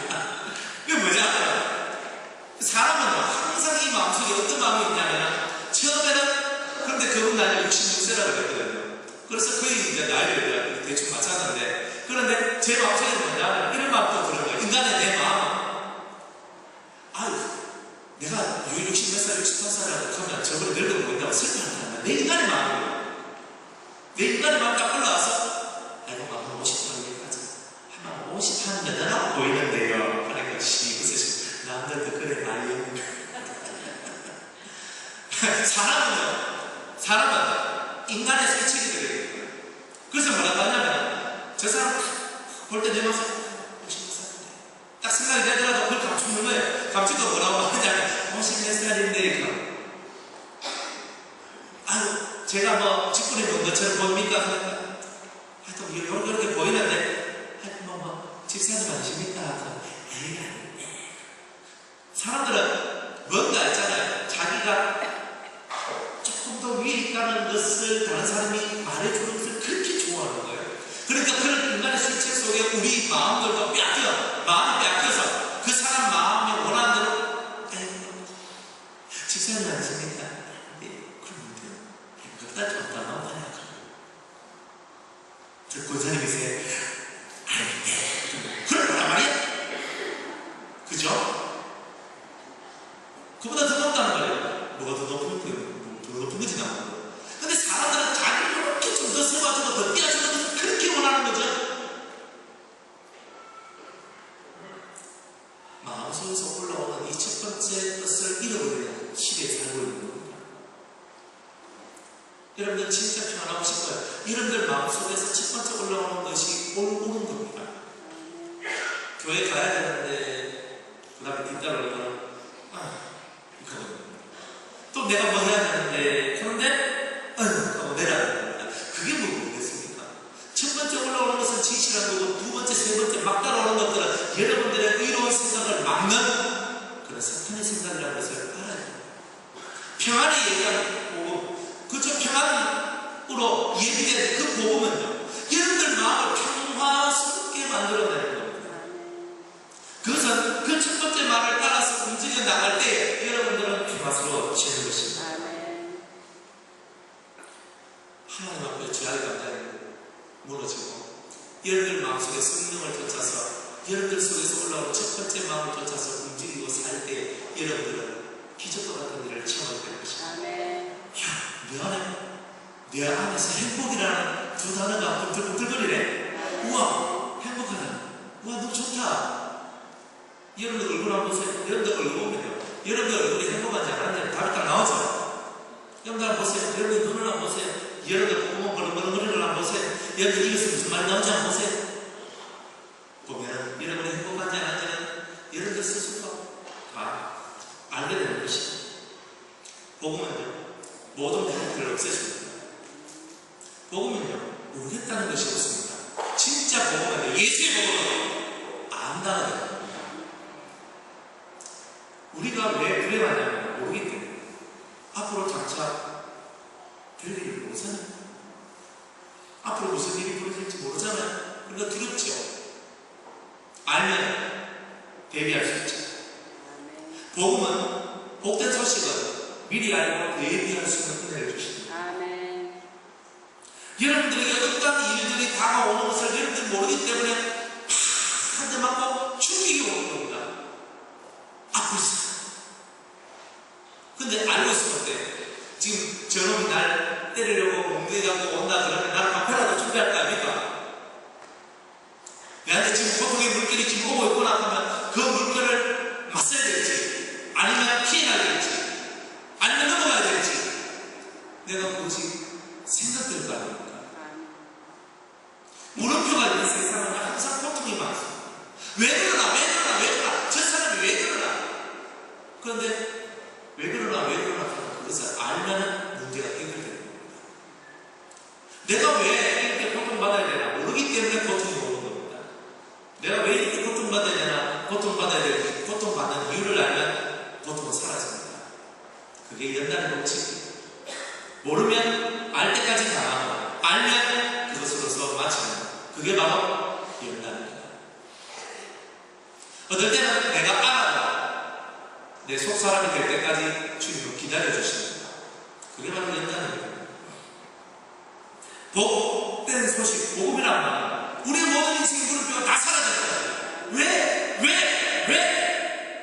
이게 뭐냐? 사람은 항상 이 마음속에 어떤 마음이 있냐면 처음에는 그런데 그분 나이가 66세라고 그랬거든요. 그래서 거의 이제 나이를 대충 맞췄는데 그런데 제 마음속에 뭐냐면 이런 마음도 드는 거예요. 인간의 내 마음. 내가 60몇 살, 63살이라고 하면 저번에 늙어 보인다고 슬퍼한다. 내 인간의 마음이에요. 내 인간의 마음이 딱 올라와서 아이고 한 50한 얘기까지 한 50한 여자라고 보이는데요. 하니까 웃으시고 남들도 그래 많이 했는데 사람은 인간의 세책이 되어야 돼요. 그래서 뭐라고 하냐면 저 사람 볼 때 내 마음속에 50몇 살인데 딱 생각이 되더라도 그걸 감추는 거예요. 감추고 뭐라고 하냐면 50몇 살인데 이거 제가 뭐 직분이 뭐 너처럼 보입니까? 하니까 하여튼 이렇게 보이는데 하여튼 뭐 집사님 아니십니까? 사람들은 뭔가 있잖아요. 자기가 조금 더 위에 있다는 것을 다른 사람이 말해주는 것을 그렇게 좋아하는 거예요. 그러니까 그런 인간의 실체 속에 우리 마음들도 마음이 뺏겨서 그 사람 마음에 원하는 대로 집사님 아니십니까? 그런데 그것다 좋다 나오잖아요. 저 권사님이세요? 그럴 거란 말이야? 그죠? 그보다 더 높다는 말이에요. 뭐가 더 높은 거지 나오는 거. 근데 사람들은 자기를 이렇게 좀 더 세워주고 더 띄워주는 것을 그렇게 원하는 거죠. 마음속에서 올라오는 이 첫 번째 것을 잃어버리는 시대에 살고 있는 겁니다. 여러분들 진짜 표현하고 싶어요. 여러분들 마음속에서 첫 번째 올라오는 것이 옳은 겁니다. 교회 가야 되는데 그 다음에 뒷다로 오면 또 내가 뭐 해야 되는데 그런데 하고 내려야 됩니다. 그게 뭐겠습니까? 첫 번째 올라오는 것은 진실한 거고 두 번째, 세 번째 막 따라오는 것들은 여러분들의 의로운 생각을 막는 그런 사탄의 생각이라는 것을 알아야 됩니다. 평안을 얘기하는 복음, 그저 평안으로 얘기되는 그 복음은요, 여러분들 마음을 평화스럽게 만들어내는 겁니다. 그것은 그 첫 번째 말을 따라서 움직여 나갈 때 여러분들은 평화스러워지는 것입니다. 하나님 앞에 죄악의 감당이 무너지고 여러분들 마음속에 성령을 쫓아서 여러분들 속에서 올라오는 첫 번째 마음을 쫓아서 움직이고 살 때 여러분들은 기적과 같은 일을 체험하게 될 것입니다. 야, 내 안에, 내 안에서 행복이라는 두 단어가 꿈틀꿈틀거리네. 우와, 행복하다. 우와, 너무 좋다. 여러분들 얼굴 한번 보세요. 여러분들 얼굴 보면요, 여러분들 얼굴이 행복한지 안 하는지 답이 딱 나오죠. 여러분들 한번 보세요. 여러분들 눈을 한번 보세요. 여러분들 보면 벌렁벌렁거리는 한번 보세요. 여러분들 입에서 무슨 말이 나오지 않고 보세요. 보면 여러분이 행복한지 안 한지는 여러분들 스스로 다 알게 되는 것입니다. 복음은요, 모든 불평을 없애줍니다. 복음은요, 모르겠다는 것이 없습니다. 진짜 복음은, 예수의 복음은 안다는 겁니다. 우리가 왜 불행하냐면 모르기 때문에 앞으로 장차 될 일을 모르잖아요. 앞으로 무슨 일이 벌어질지 모르잖아요. 그러니까 두렵죠. 알면 대비할 수 있죠. 복음은, 복된 소식은 미리 알고 대비할 수 있는 은혜를 주십니다. 여러분들에게 어떤 일들이 다가오는 것을 여러분들이 모르기 때문에 한 대 맞고 충격이 오는 겁니다. 아플 수. 근데 알고 있을 때 지금 저놈이 날 때리려고 뭉개갖고 온다 그러면 나는 방패라도 준비할 거 아닙니까? 내한테 지금 고통의 물결이 지금 오고 있구나 하면 그 물결을 맞서야 될지, 아니면 피해가야 될지, 아니면 넘어가야 될지, 내가 굳이 생각될 거 아닙니까? 물음표가 있는 세상은 항상 고통이 많습니다. 왜 그러나, 왜 그러나, 왜 그러나, 저 사람이 왜 그러나. 그런데 왜 그러나, 왜 그러나 하면 그것을 알면 문제가 해결되는 겁니다. 내가 왜 이렇게 고통받아야 되나 모르기 때문에 고통이 오는 겁니다. 내가 왜 이렇게 고통받아야 되나, 고통받아야 되나, 고통받는 이유를 알면 고통은 사라집니다. 그게 연단의 법칙이에요. 모르면 알 때까지 당하고, 알면 그것으로서 마치는, 그게 바로 연단입니다. 어떨 때는 내가 알아도 내 속사람이 될 때까지 주님은 기다려주십니다. 그게 바로 연단입니다. 복된 소식, 복음이란 말은 우리의 모든 인생의 물음표가 다 사라지는 거예요. 왜?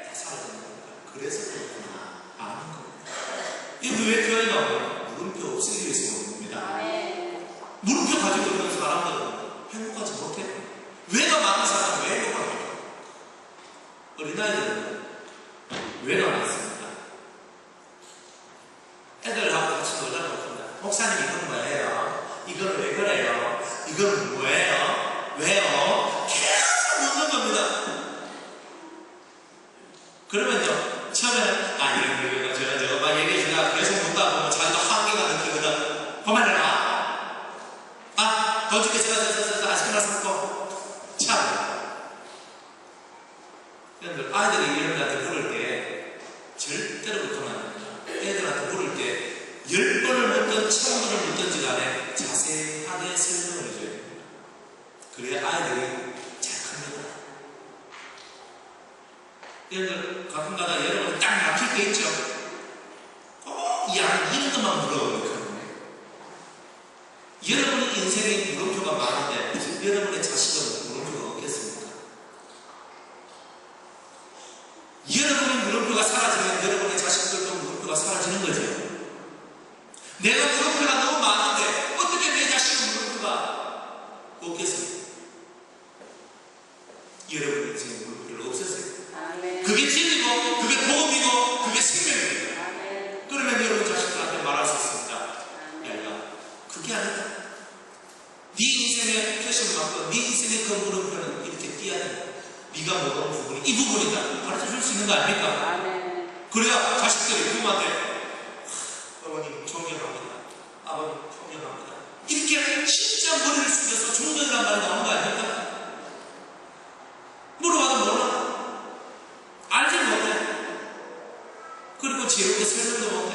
다 사라지는 겁니다. 그래서 그렇구나. 아는 겁니다. 여기 왜 교회에 나오면 물음표 없애기 위해서 오는 겁니다. 물음표 가지고 있는 사람들은 행복하지 못해요. 왜가 많은 사람은 왜 행복합니까? 어린아이들은 왜가 많습니다. 애들하고 같이 놀다 보니까 목사님 이건 뭐예요? 이건 왜 그래요? 이건 뭐예요? 왜요? 계속 묻는 겁니다. 그러면요, 처음에는 이런 저거 막 얘기해주다가 계속 묻다 보면 자기도 한계가 느끼거든. 그만해라. 더 줄게, 아시크나 사고. 참. 여러분들, 아이들이 여러분들한테 물을 때 절대로 그러면 안 됩니다. 애들한테 물을 때 10번을 묻든 1000번을 묻든지 간에 자세하게 설명을 해줘야 됩니다. 그래야 아이들이 잘 큽니다. 여러분들, 가끔가다 여러분 딱 막힐 때 있죠? 이런 것만 물어보니까. 여러분의 인생에 물음표가 많은데 무슨 여러분의 자식은 물음표가 없겠습니까? 여러분의 물음표가 사라지면 여러분의 자식들도 물음표가 사라지는 거죠. 내가 물음표가 너무 많은데 어떻게 내 자식은 물음표가 없겠습니까? 여러분의 인생에 물음표를 없애세요. 그게 진리고, 그게 복음이고, 그게 생명입니다. 그러면 여러분 자식들한테 말할 수 있습니다. 야, 그게 아니다. 네 인생의 표시를 받고 네 인생의 그 물음표는 이렇게 띄어야 된다. 네가 모르는 부분이 이 부분이다. 가르쳐 줄 수 있는 거 아닙니까? 그래야 자식들이 부모한테 아버님 존경합니다. 아버님 존경합니다. 이렇게 설명도 못해?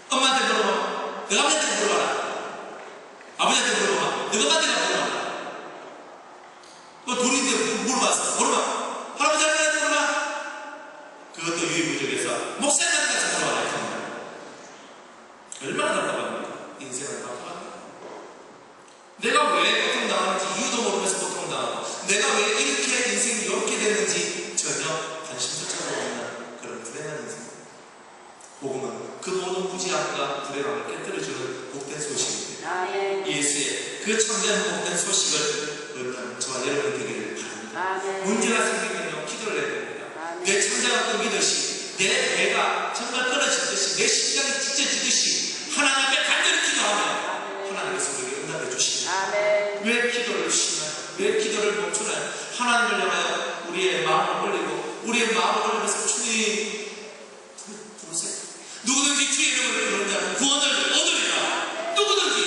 엄마한테 물어봐. 너가 아버지한테 물어봐라. 아버지한테 물어봐. 너가 엄마한테 물어봐라. 뭐 둘인데 물어봤어. 물어봐. 할아버지 할머니한테 물어봐. 그것도 유의무적에서 목사님한테 가서 물어봐라. 얼마나 답답합니까? 인생은 답답합니다. 내가 왜 고통당하는지 이유도 모르면서 고통당하고 내가 왜 이렇게 인생이 이렇게 됐는지 전혀 관심조차 모르는 그런 불행한 인생. 복음은 그 모든 무지함과 불행함을 깨뜨려주는 복된 소식입니다. 예수의 그 참된 복된 소식을 어떤 저와 여러분 되기를 바랍니다. 문제가 생기면요 기도를 해야 됩니다. 내 참자가 끊기듯이 내 배가 정말 끊어지듯이 내 심장이 찢어지듯이 하나님 앞에 간절히 기도하면 하나님께서 우리에게 응답해 주십니다. 왜 기도를 쉬나요? 왜 기도를 멈추나요? 하나님을 향하여 우리의 마음을 올리고 우리의 마음을 올리면서 주님 부르세요. 누구든지 주의 이름을 부른다면 구원을 얻으리라. 누구든지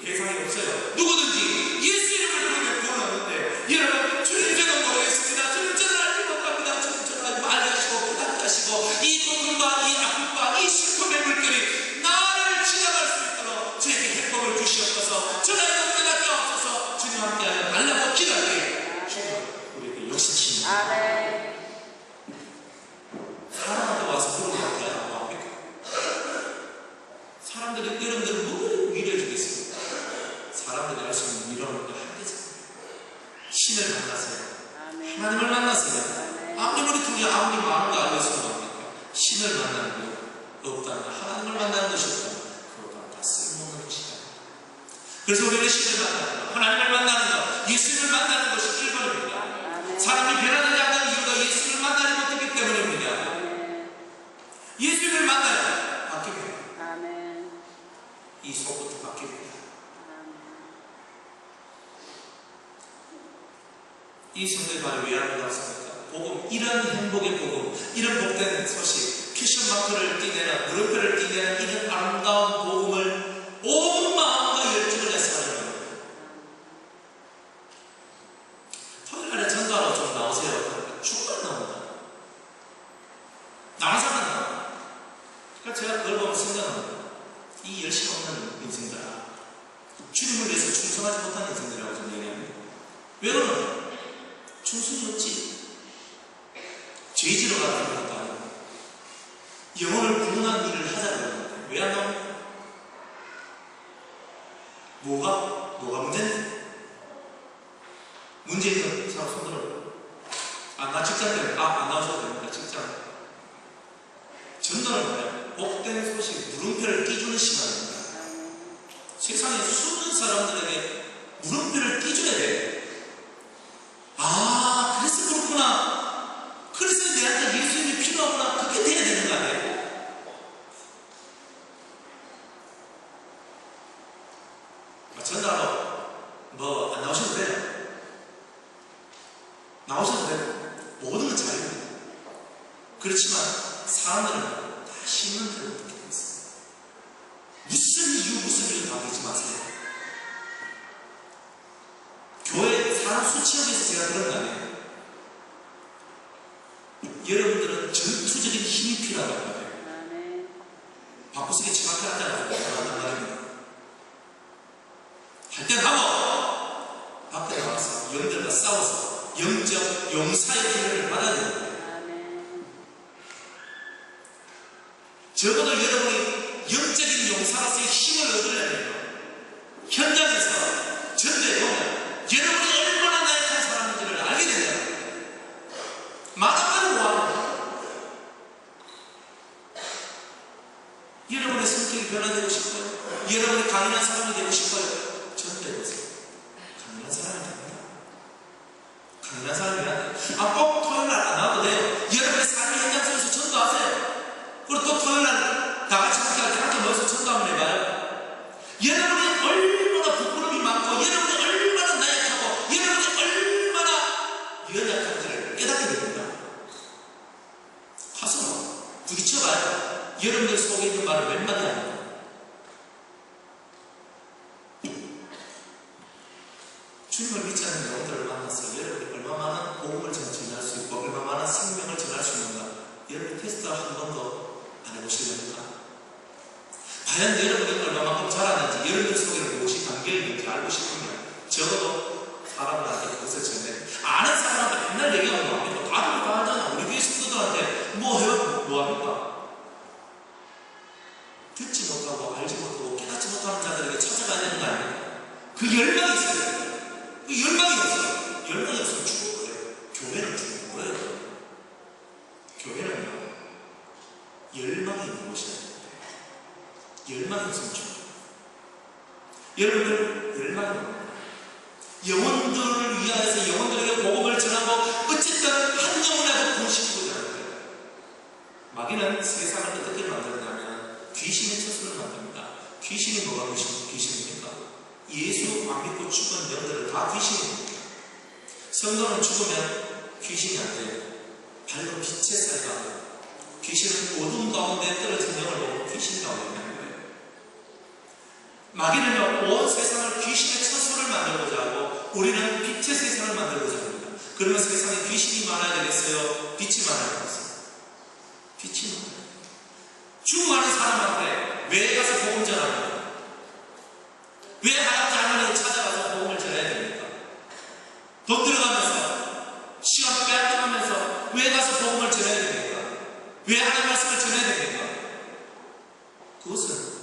대상이 없어요. 누구든지 예수 이름을 부르면 구원 얻는데 여러분 주님 저는 모르겠습니다. 주님 저는 알지 못합니다. 주님 저는 알게 하시고 부탁 하시고 이 고통과 이 아픔과 이 슬픔의 물결이 나를 지나갈 수 있도록 저에게 해법을 주시옵소서. 저는 용기밖에 없어서 주님 함께하여 달라고 기도하게 주님 우리에게 역사십니다. 사람한테 와서 물어보면 뭐합니까? 사람들이 여러분들은 뭘 위로해 주겠습니까? 사람들이 할 수 있는 위로는 한계잖아요. 신을 만나세요. 하나님을 만나세요. 아무리 우리 통해 아무리 많은 거 알고 있어도 합니까? 신을 만나는 것 없다면 하나님을 만나는 것이 없다면 그것보다 다 쓸모없는 것이다. 그래서 우리는 신을 만나는 것, 하나님을 만나는 것, 예수님을 만나는 것이 1번입니다. 사람이 변화되지 않는 이유가 예수님을 만나지 못했기 때문입니다. 예수님을 만나야 바뀝니다. 이 속부터 바뀝니다. 이 성도의 말이 왜 안 나왔습니까? 복음, 이런 행복의 복음, 이런 복된 소식, 퀴션마크를 띠내는, 물음표를 띠내는 이런 아름다운 복음을 온 마음과 열정을 내서 하는 겁니다. 토요일날에 전도하러 좀 나오세요. 죽을 나온다. 나와서는 나온다. 그러니까 제가 그걸 보면 생각합니다. 이 열심 없는 인생들아, 주님을 위해서 충성하지 못한 인생들이라고 저는 얘기합니다. 왜 그러냐? 충성이 없지. 죄지러 가는 것도 아니고 영혼을 구원한 일을 하자고 하는데 왜 안 나옵니까? 뭐가 문제인데? 문제 있는 사람 손들어요. 나 직장 때문에 안 나오셔도 됩니다. 직장 전도는 뭐예요? 복된 소식, 물음표를 끼주는 시간입니다. 세상에 수많은 사람들에게 물음표를 끼줘야 돼. 그래서 그렇구나. 그래서 내한테 예수님이 필요하구나. 그게 돼야 되는 거 아니에요? 전달하고 안 나오셔도 돼요. 나오셔도 돼요. 모든 건 자유입니다. 그렇지만 사람들은 다 심는 대로 듣게 되어 있습니다. 무슨 이유 바뀌지 마세요. 교회 사람 수치역에서 제가 그런 거 아니에요. 여러분들은 전투적인 힘이 필요하단 말이에요. 바꾸시기 정확히 하잖아요. 그런 말입니다. 할 때 하고 밖에 나와서 영들과 싸워서 영적 용사의 기회를 받아야 됩니다. 적어도 여러분이 영적인 용사로서의 힘을 얻으려면 현장에서 전도해 보면 여러분이 얼마나 나약한 사람인지를 알게 된다. 많은 걸 원합니다. 여러분의 성격이 변화되고 싶어요? 여러분이 강인한 사람이 되고 싶어요? 전도해보세요. 강인한 사람이 됩니다. 강인한 사람이 돼요. 꼭 토요일날 안 와도 돼요. 여러분의 삶의 현장 속에서 전도하세요. 그리고 또 토요일날 다 같이 함께 모여서 전도 한번 해봐요. 여러분이 얼마나 부끄러움이 많고 여러분이 얼마나 나약하고 여러분이 얼마나 연약한지를 깨닫게 됩니다. 가서 부딪혀봐요. 여러분들 속에 있는 말을 몇 마디 합니다. 주님을 믿지 않는 영혼들을 만나서 여러분이 얼마나 많은 복음을 전할 수 있고 얼마나 많은 생명을 전할 수 있는가. 여러분이 테스트를 한 번도 무엇입니까? 과연 여러분이 얼마만큼 자랐는지, 여러분들 속에 무엇이 담겨있는지 알고 싶으면 적어도 사람들한테 그것을 전해. 아는 사람한테 맨날 얘기하면 뭐합니까? 다들 다 하잖아. 우리 교회 식구들한테 뭐 해요? 뭐합니까? 듣지 못하고 알지 못하고 깨닫지 못하는 자들에게 찾아가야 되는 거 아닙니까? 그 열망이 있어야 돼요. 그 열망이 없어요. 열망이 없으면 죽을 거예요. 교회는 죽는 거예요. 교회는요, 열망이 있는 곳이야. 열망이 없으면 죽어요. 여러분들, 열망이 없는 거예요. 영혼들을 위하여서 영혼들에게 복음을 전하고 어쨌든 한 영혼이라도 구원시키고자 하는 거예요. 마귀는 세상을 어떻게 만드냐면 귀신의 처소를 만듭니다. 귀신이 뭐가 귀신입니까? 예수 안 믿고 죽은 영들을 다 귀신입니다. 성도는 죽으면 귀신이 안 돼요. 발로 빛의 사이가 돼요. 귀신은 어둠 가운데 떨어진 영을 보고 귀신이라고 얘기하는 거예요. 마귀는요, 온 세상을 귀신의 처소를 만들고자 하고 우리는 빛의 세상을 만들고자 합니다. 그러면 세상에 귀신이 많아야 되겠어요? 빛이 많아야 되겠어요? 빛이 많아요. 죽어가는 사람한테 왜 가서 복음 전합니까? 왜 할아버지 할머니를 찾아가서 복음을 전해야 됩니까? 돈 들어가면서 시간 빼앗겨가면서 왜 가서 복음을 전해야 됩니까? 왜 하나님 말씀을 전해야 됩니까? 그것은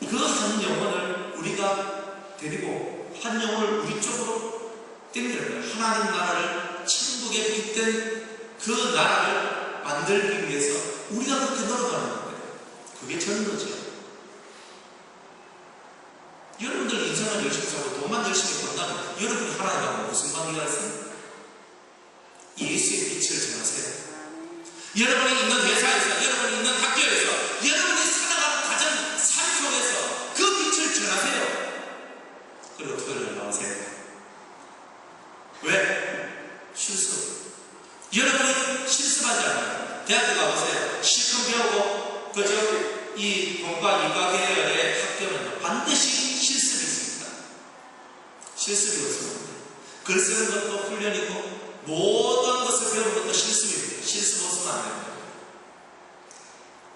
그 한 영혼을 우리가 데리고 한 영혼을 우리 쪽으로 땡기는 거예요. 하나님 나라를 천국에 빗댄 그 나라를 만들기 위해서 우리가 그렇게 노력하는 거예요. 그게 전도죠. 여러분들 인생을 열심히 살고 돈만 열심히 번다면 여러분이 하나님하고 무슨 관계가 있어요? 예수의 빛을 전하세요. 여러분이 있는 회사에서, 여러분이 있는 학교에서, 여러분이 살아가는 가정, 삶 속에서 그 빛을 전하세요. 그리고 교회를 나오세요. 왜? 실수. 여러분이 실수하지 않아요. 대학교 가보세요. 실컷 배우고, 그저 이 공과 이과 계열의 학교는 반드시 실습이 있습니다. 실습이 없습니다. 글 쓰는 것도 훈련이고, 모든 것을 배우는 것도 실습입니다. 실습 없으면 안 됩니다.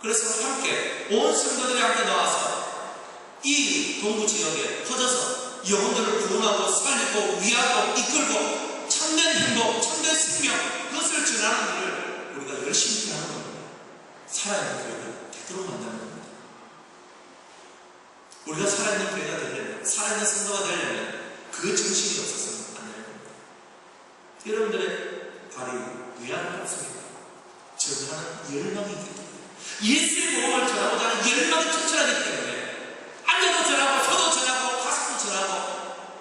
그래서 함께 온 성도들이 함께 나와서 이 동부 지역에 퍼져서 영혼들을 구원하고 살리고 위하고 이끌고 참된 행복, 참된 생명, 그것을 전하는 일을 우리가 열심히 하는 겁니다. 살아있는 교회가 되도록 만드는 겁니다. 우리가 살아있는 교회가 되려면, 살아있는 성도가 되려면 그 정신이 없어서는 안 되는 겁니다. 여러분들의 발이 위안을 받습니다. 전하는 열망이 있기 때문에, 예수의 복음을 전하고자 하는 열망이 투철하기 때문에, 알려도 전하고 서도 전하고 가슴도 전하고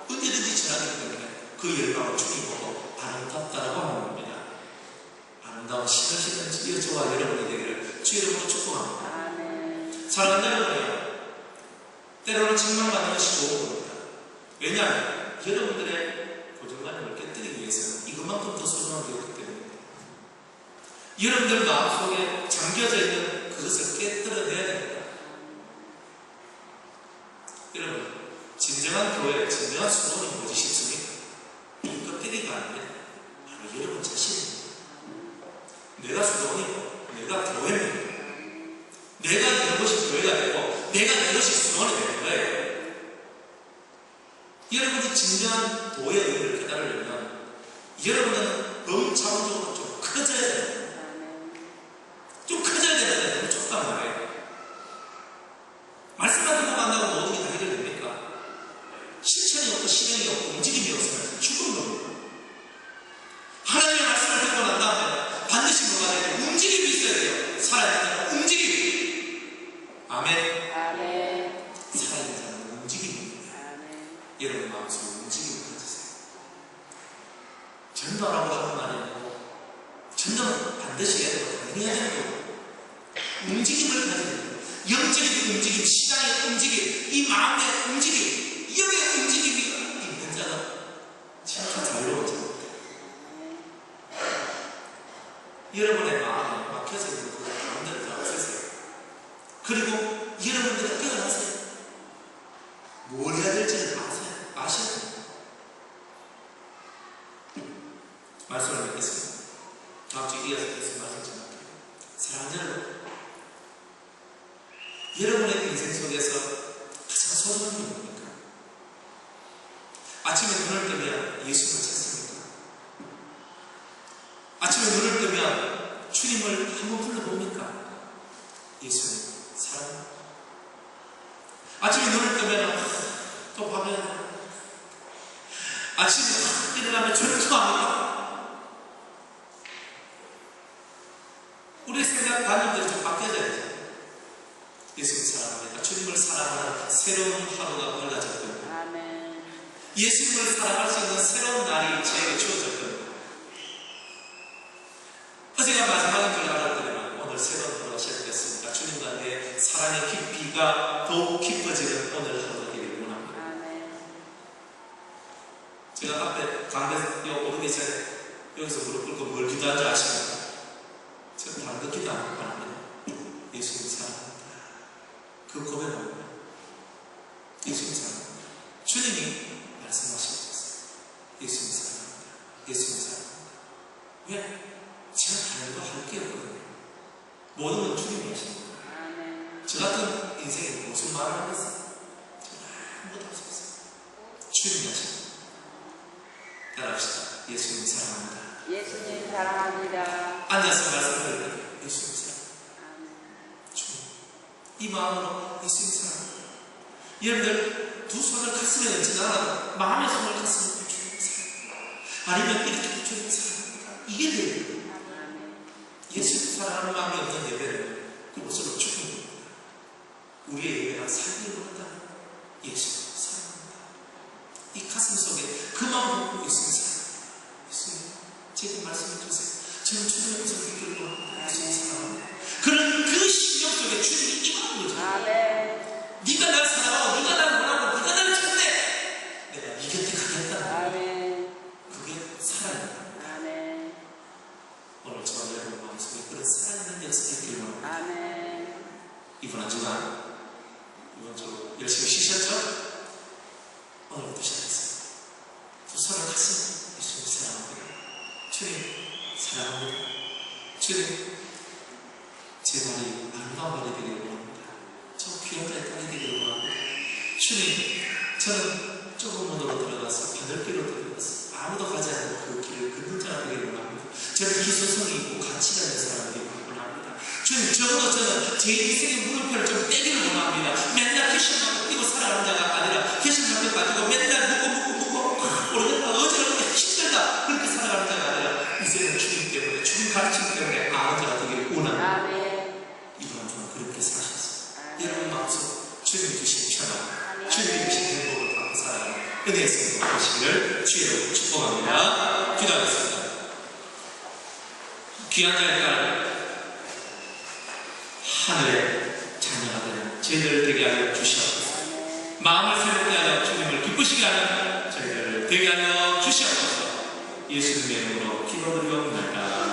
언제든지 전하기 때문에 그 열망을 주님 보고 아름답다라고 하는 겁니다. 아름다운 시들시들 저와 여러분이 되기를 주의 이름으로 축복합니다. 사랑하는 여러분이요, 때로는 책망받는 것이 좋은 겁니다. 왜냐하면 여러분들의 고정관념을 깨뜨리기 위해서는 이것만큼 더 소중한 게 없기 때문입니다. 여러분들 마음속에 잠겨져 있는 그것을 깨뜨려내야 됩니다. 여러분, 진정한 교회, 진정한 수도원이 뭐지 싶습니까? 이 껍데기가 아니라 바로 여러분 자신입니다. 내가 수도원이고, 내가 교회입니다. 내가 내 것이 교회가 되고, 내가 내 것이 수도원이 되는 거예요. 여러분이 진정한 도의 의미를 깨달으려면 여러분은 범차원적으로 좀 커져야 됩니다. 좀 커져야 되는데 너무 좁단 말이에요. 말씀만 듣고 간다고 모든 게 다 해결됩니까? 실천이 없고 실행이 없고 움직임이 없으면 죽은 겁니다. 하나님의 말씀을 듣고 난 다음에 반드시 뭐가 돼야 돼요? 움직임이 있어야 돼요. 살아있는 자는 움직임. 아멘. 아멘. 살아있는 자는 움직임입니다. 여러분 마음속에 움직임을 가지세요. 전도하라고 하는 말이 아니고, 전도는 반드시 해야 되고 당연히 해야 되고, 움직임을 가져야 돼요. 영적인 움직임, 시간의 움직임, 이 마음의 움직임, 영의 움직임이 있는 자가 진짜 자유로워져요. 여러분의 마음에 막혀져 있는 그 가운데를 들어가세요. 그리고 여러분들이 깨어나세요. 뭘 해야 될지를 아셔야 됩니다. 말씀을 맺겠습니다. 다음 주에 이어서 말씀 전할게요. 사랑하는 여러분, 여러분의 인생 속에서 가장 소중한 게 뭡니까? 아침에 눈을 뜨면 예수를 찾습니까? 아침에 눈을 뜨면 주님을 한번 불러봅니까? 예수님 사랑합니다. 아침에 눈을 뜨면 또 밤에 아침에 확 일어나면 저를 좋아합니까? 우리의 생각관념들이 좀 바뀌어져야죠. 예수님 사랑합니다. 주님을 사랑하는 새로운 하루가 밝아졌거든요. 아멘. 예수님을 사랑할 수 있는 새로운 날이 저에게 주어졌거든요. 어제가 마지막인 줄 알았더니만 오늘 새로운 하루가 시작됐습니다. 주님과 내 사랑의 깊이가 더욱 깊어지는 오늘 하루가 되기를 원합니다. 아멘. 제가 앞에 강대 오르기 전에 여기서 무릎 꿇고 뭘 기도한 줄 아십니까? 제가 다른 거 기도 안 합니다. 예수님 사랑합니다. 그 고백합니다. 예수님 사랑합니다. 주님이 말씀하셨어요. 예수님 사랑합니다. 예수님 사랑합니다. 왜? 제가 다른 거 할 게 없거든요. 모든 건 주님이 하시는 거예요. 아멘. 저 같은 인생에 무슨 말을 하겠어요? 저는 아무것도 할 수 없어요. 주님이 하시는 거예요. 따라합시다. 예수님 사랑합니다. 예수님 사랑합니다. 앉아서 말씀드려요. 예수님 사랑합니다. 아멘. 주님. 이 마음으로 예수님 사랑합니다. 여러분들 두 손을 가슴에 얹지 않아도 마음의 손을 가슴에 얹고 주님 사랑합니다. 아니면 이렇게 주님 사랑합니다. 이게 돼요. 예수님 사랑하는 마음이 없는 예배는 그것으로 죽습니다. 우리의 예배가 살기를 원한다면 예수님 사랑합니다. 이 가슴 속에 그 마음 갖고 예수님 사랑합니다. 예수님 제게 말씀해 주세요. 저는 주님의 모습을 듣기를 원합니다. 예수님 사랑합니다. 그런 그 심령 속에 주님이 임하는 거죠. 아멘. 네가 날 사랑하고 네가 날 원하고 네가 날 찾네. 내가 네 곁에 가겠다. 아멘. 그게 살아있는 아멘. 오늘 저와 여러분 마음속에 그런 살아있는 역사 있기를 원합니다. 아멘. 이번 한 주간 이번 주 열심히 쉬셨죠? 오늘부터 시작했습니다. 두 손을 가슴 예수님 사랑합니다. 주님 사랑합니다. 주님 제 발이 아름다운 발이 되기를 원합니다. 저 귀한 자의 딸이 되기를 원합니다. 주님 저는 좁은 문으로 들어가서 바늘길로 들어가서 아무도 가지 않는 그 길을 걷는 자가 되기를 원합니다. 저는 기소성이 있고 가치가 있는 사람이 되기를 원합니다. 주님 적어도 저는 제 인생의 물음표를 좀 떼기를 원합니다. 맨날 캐션만 뛰고 살아가는 자가 아니라 캐션만 가지고 맨날 묵고 모르겠다 어지럽다 힘들다 그렇게 살아가는 자가 아니라 이제는 주님 때문에 주님 가르침 때문에 아는 자가 되기를 원합니다. 아멘. 이번 한 주간 그렇게 사셨어요. 아멘. 여러분 마음속 주님 주신 평안 아멘. 주님 주신 행복을 받고 살아가는 은혜의 생각 되시기를 주의로 축복합니다. 기도하겠습니다. 귀한 자의 딸 하늘의 자녀가 되는 저희들 되게 하여 주시옵소서. 아멘. 마음을 새롭게 하여 주님을 기쁘시게 하는 저희들 되게 하여 주시옵소서. 예수님의 이름으로 기도드리옵나이다.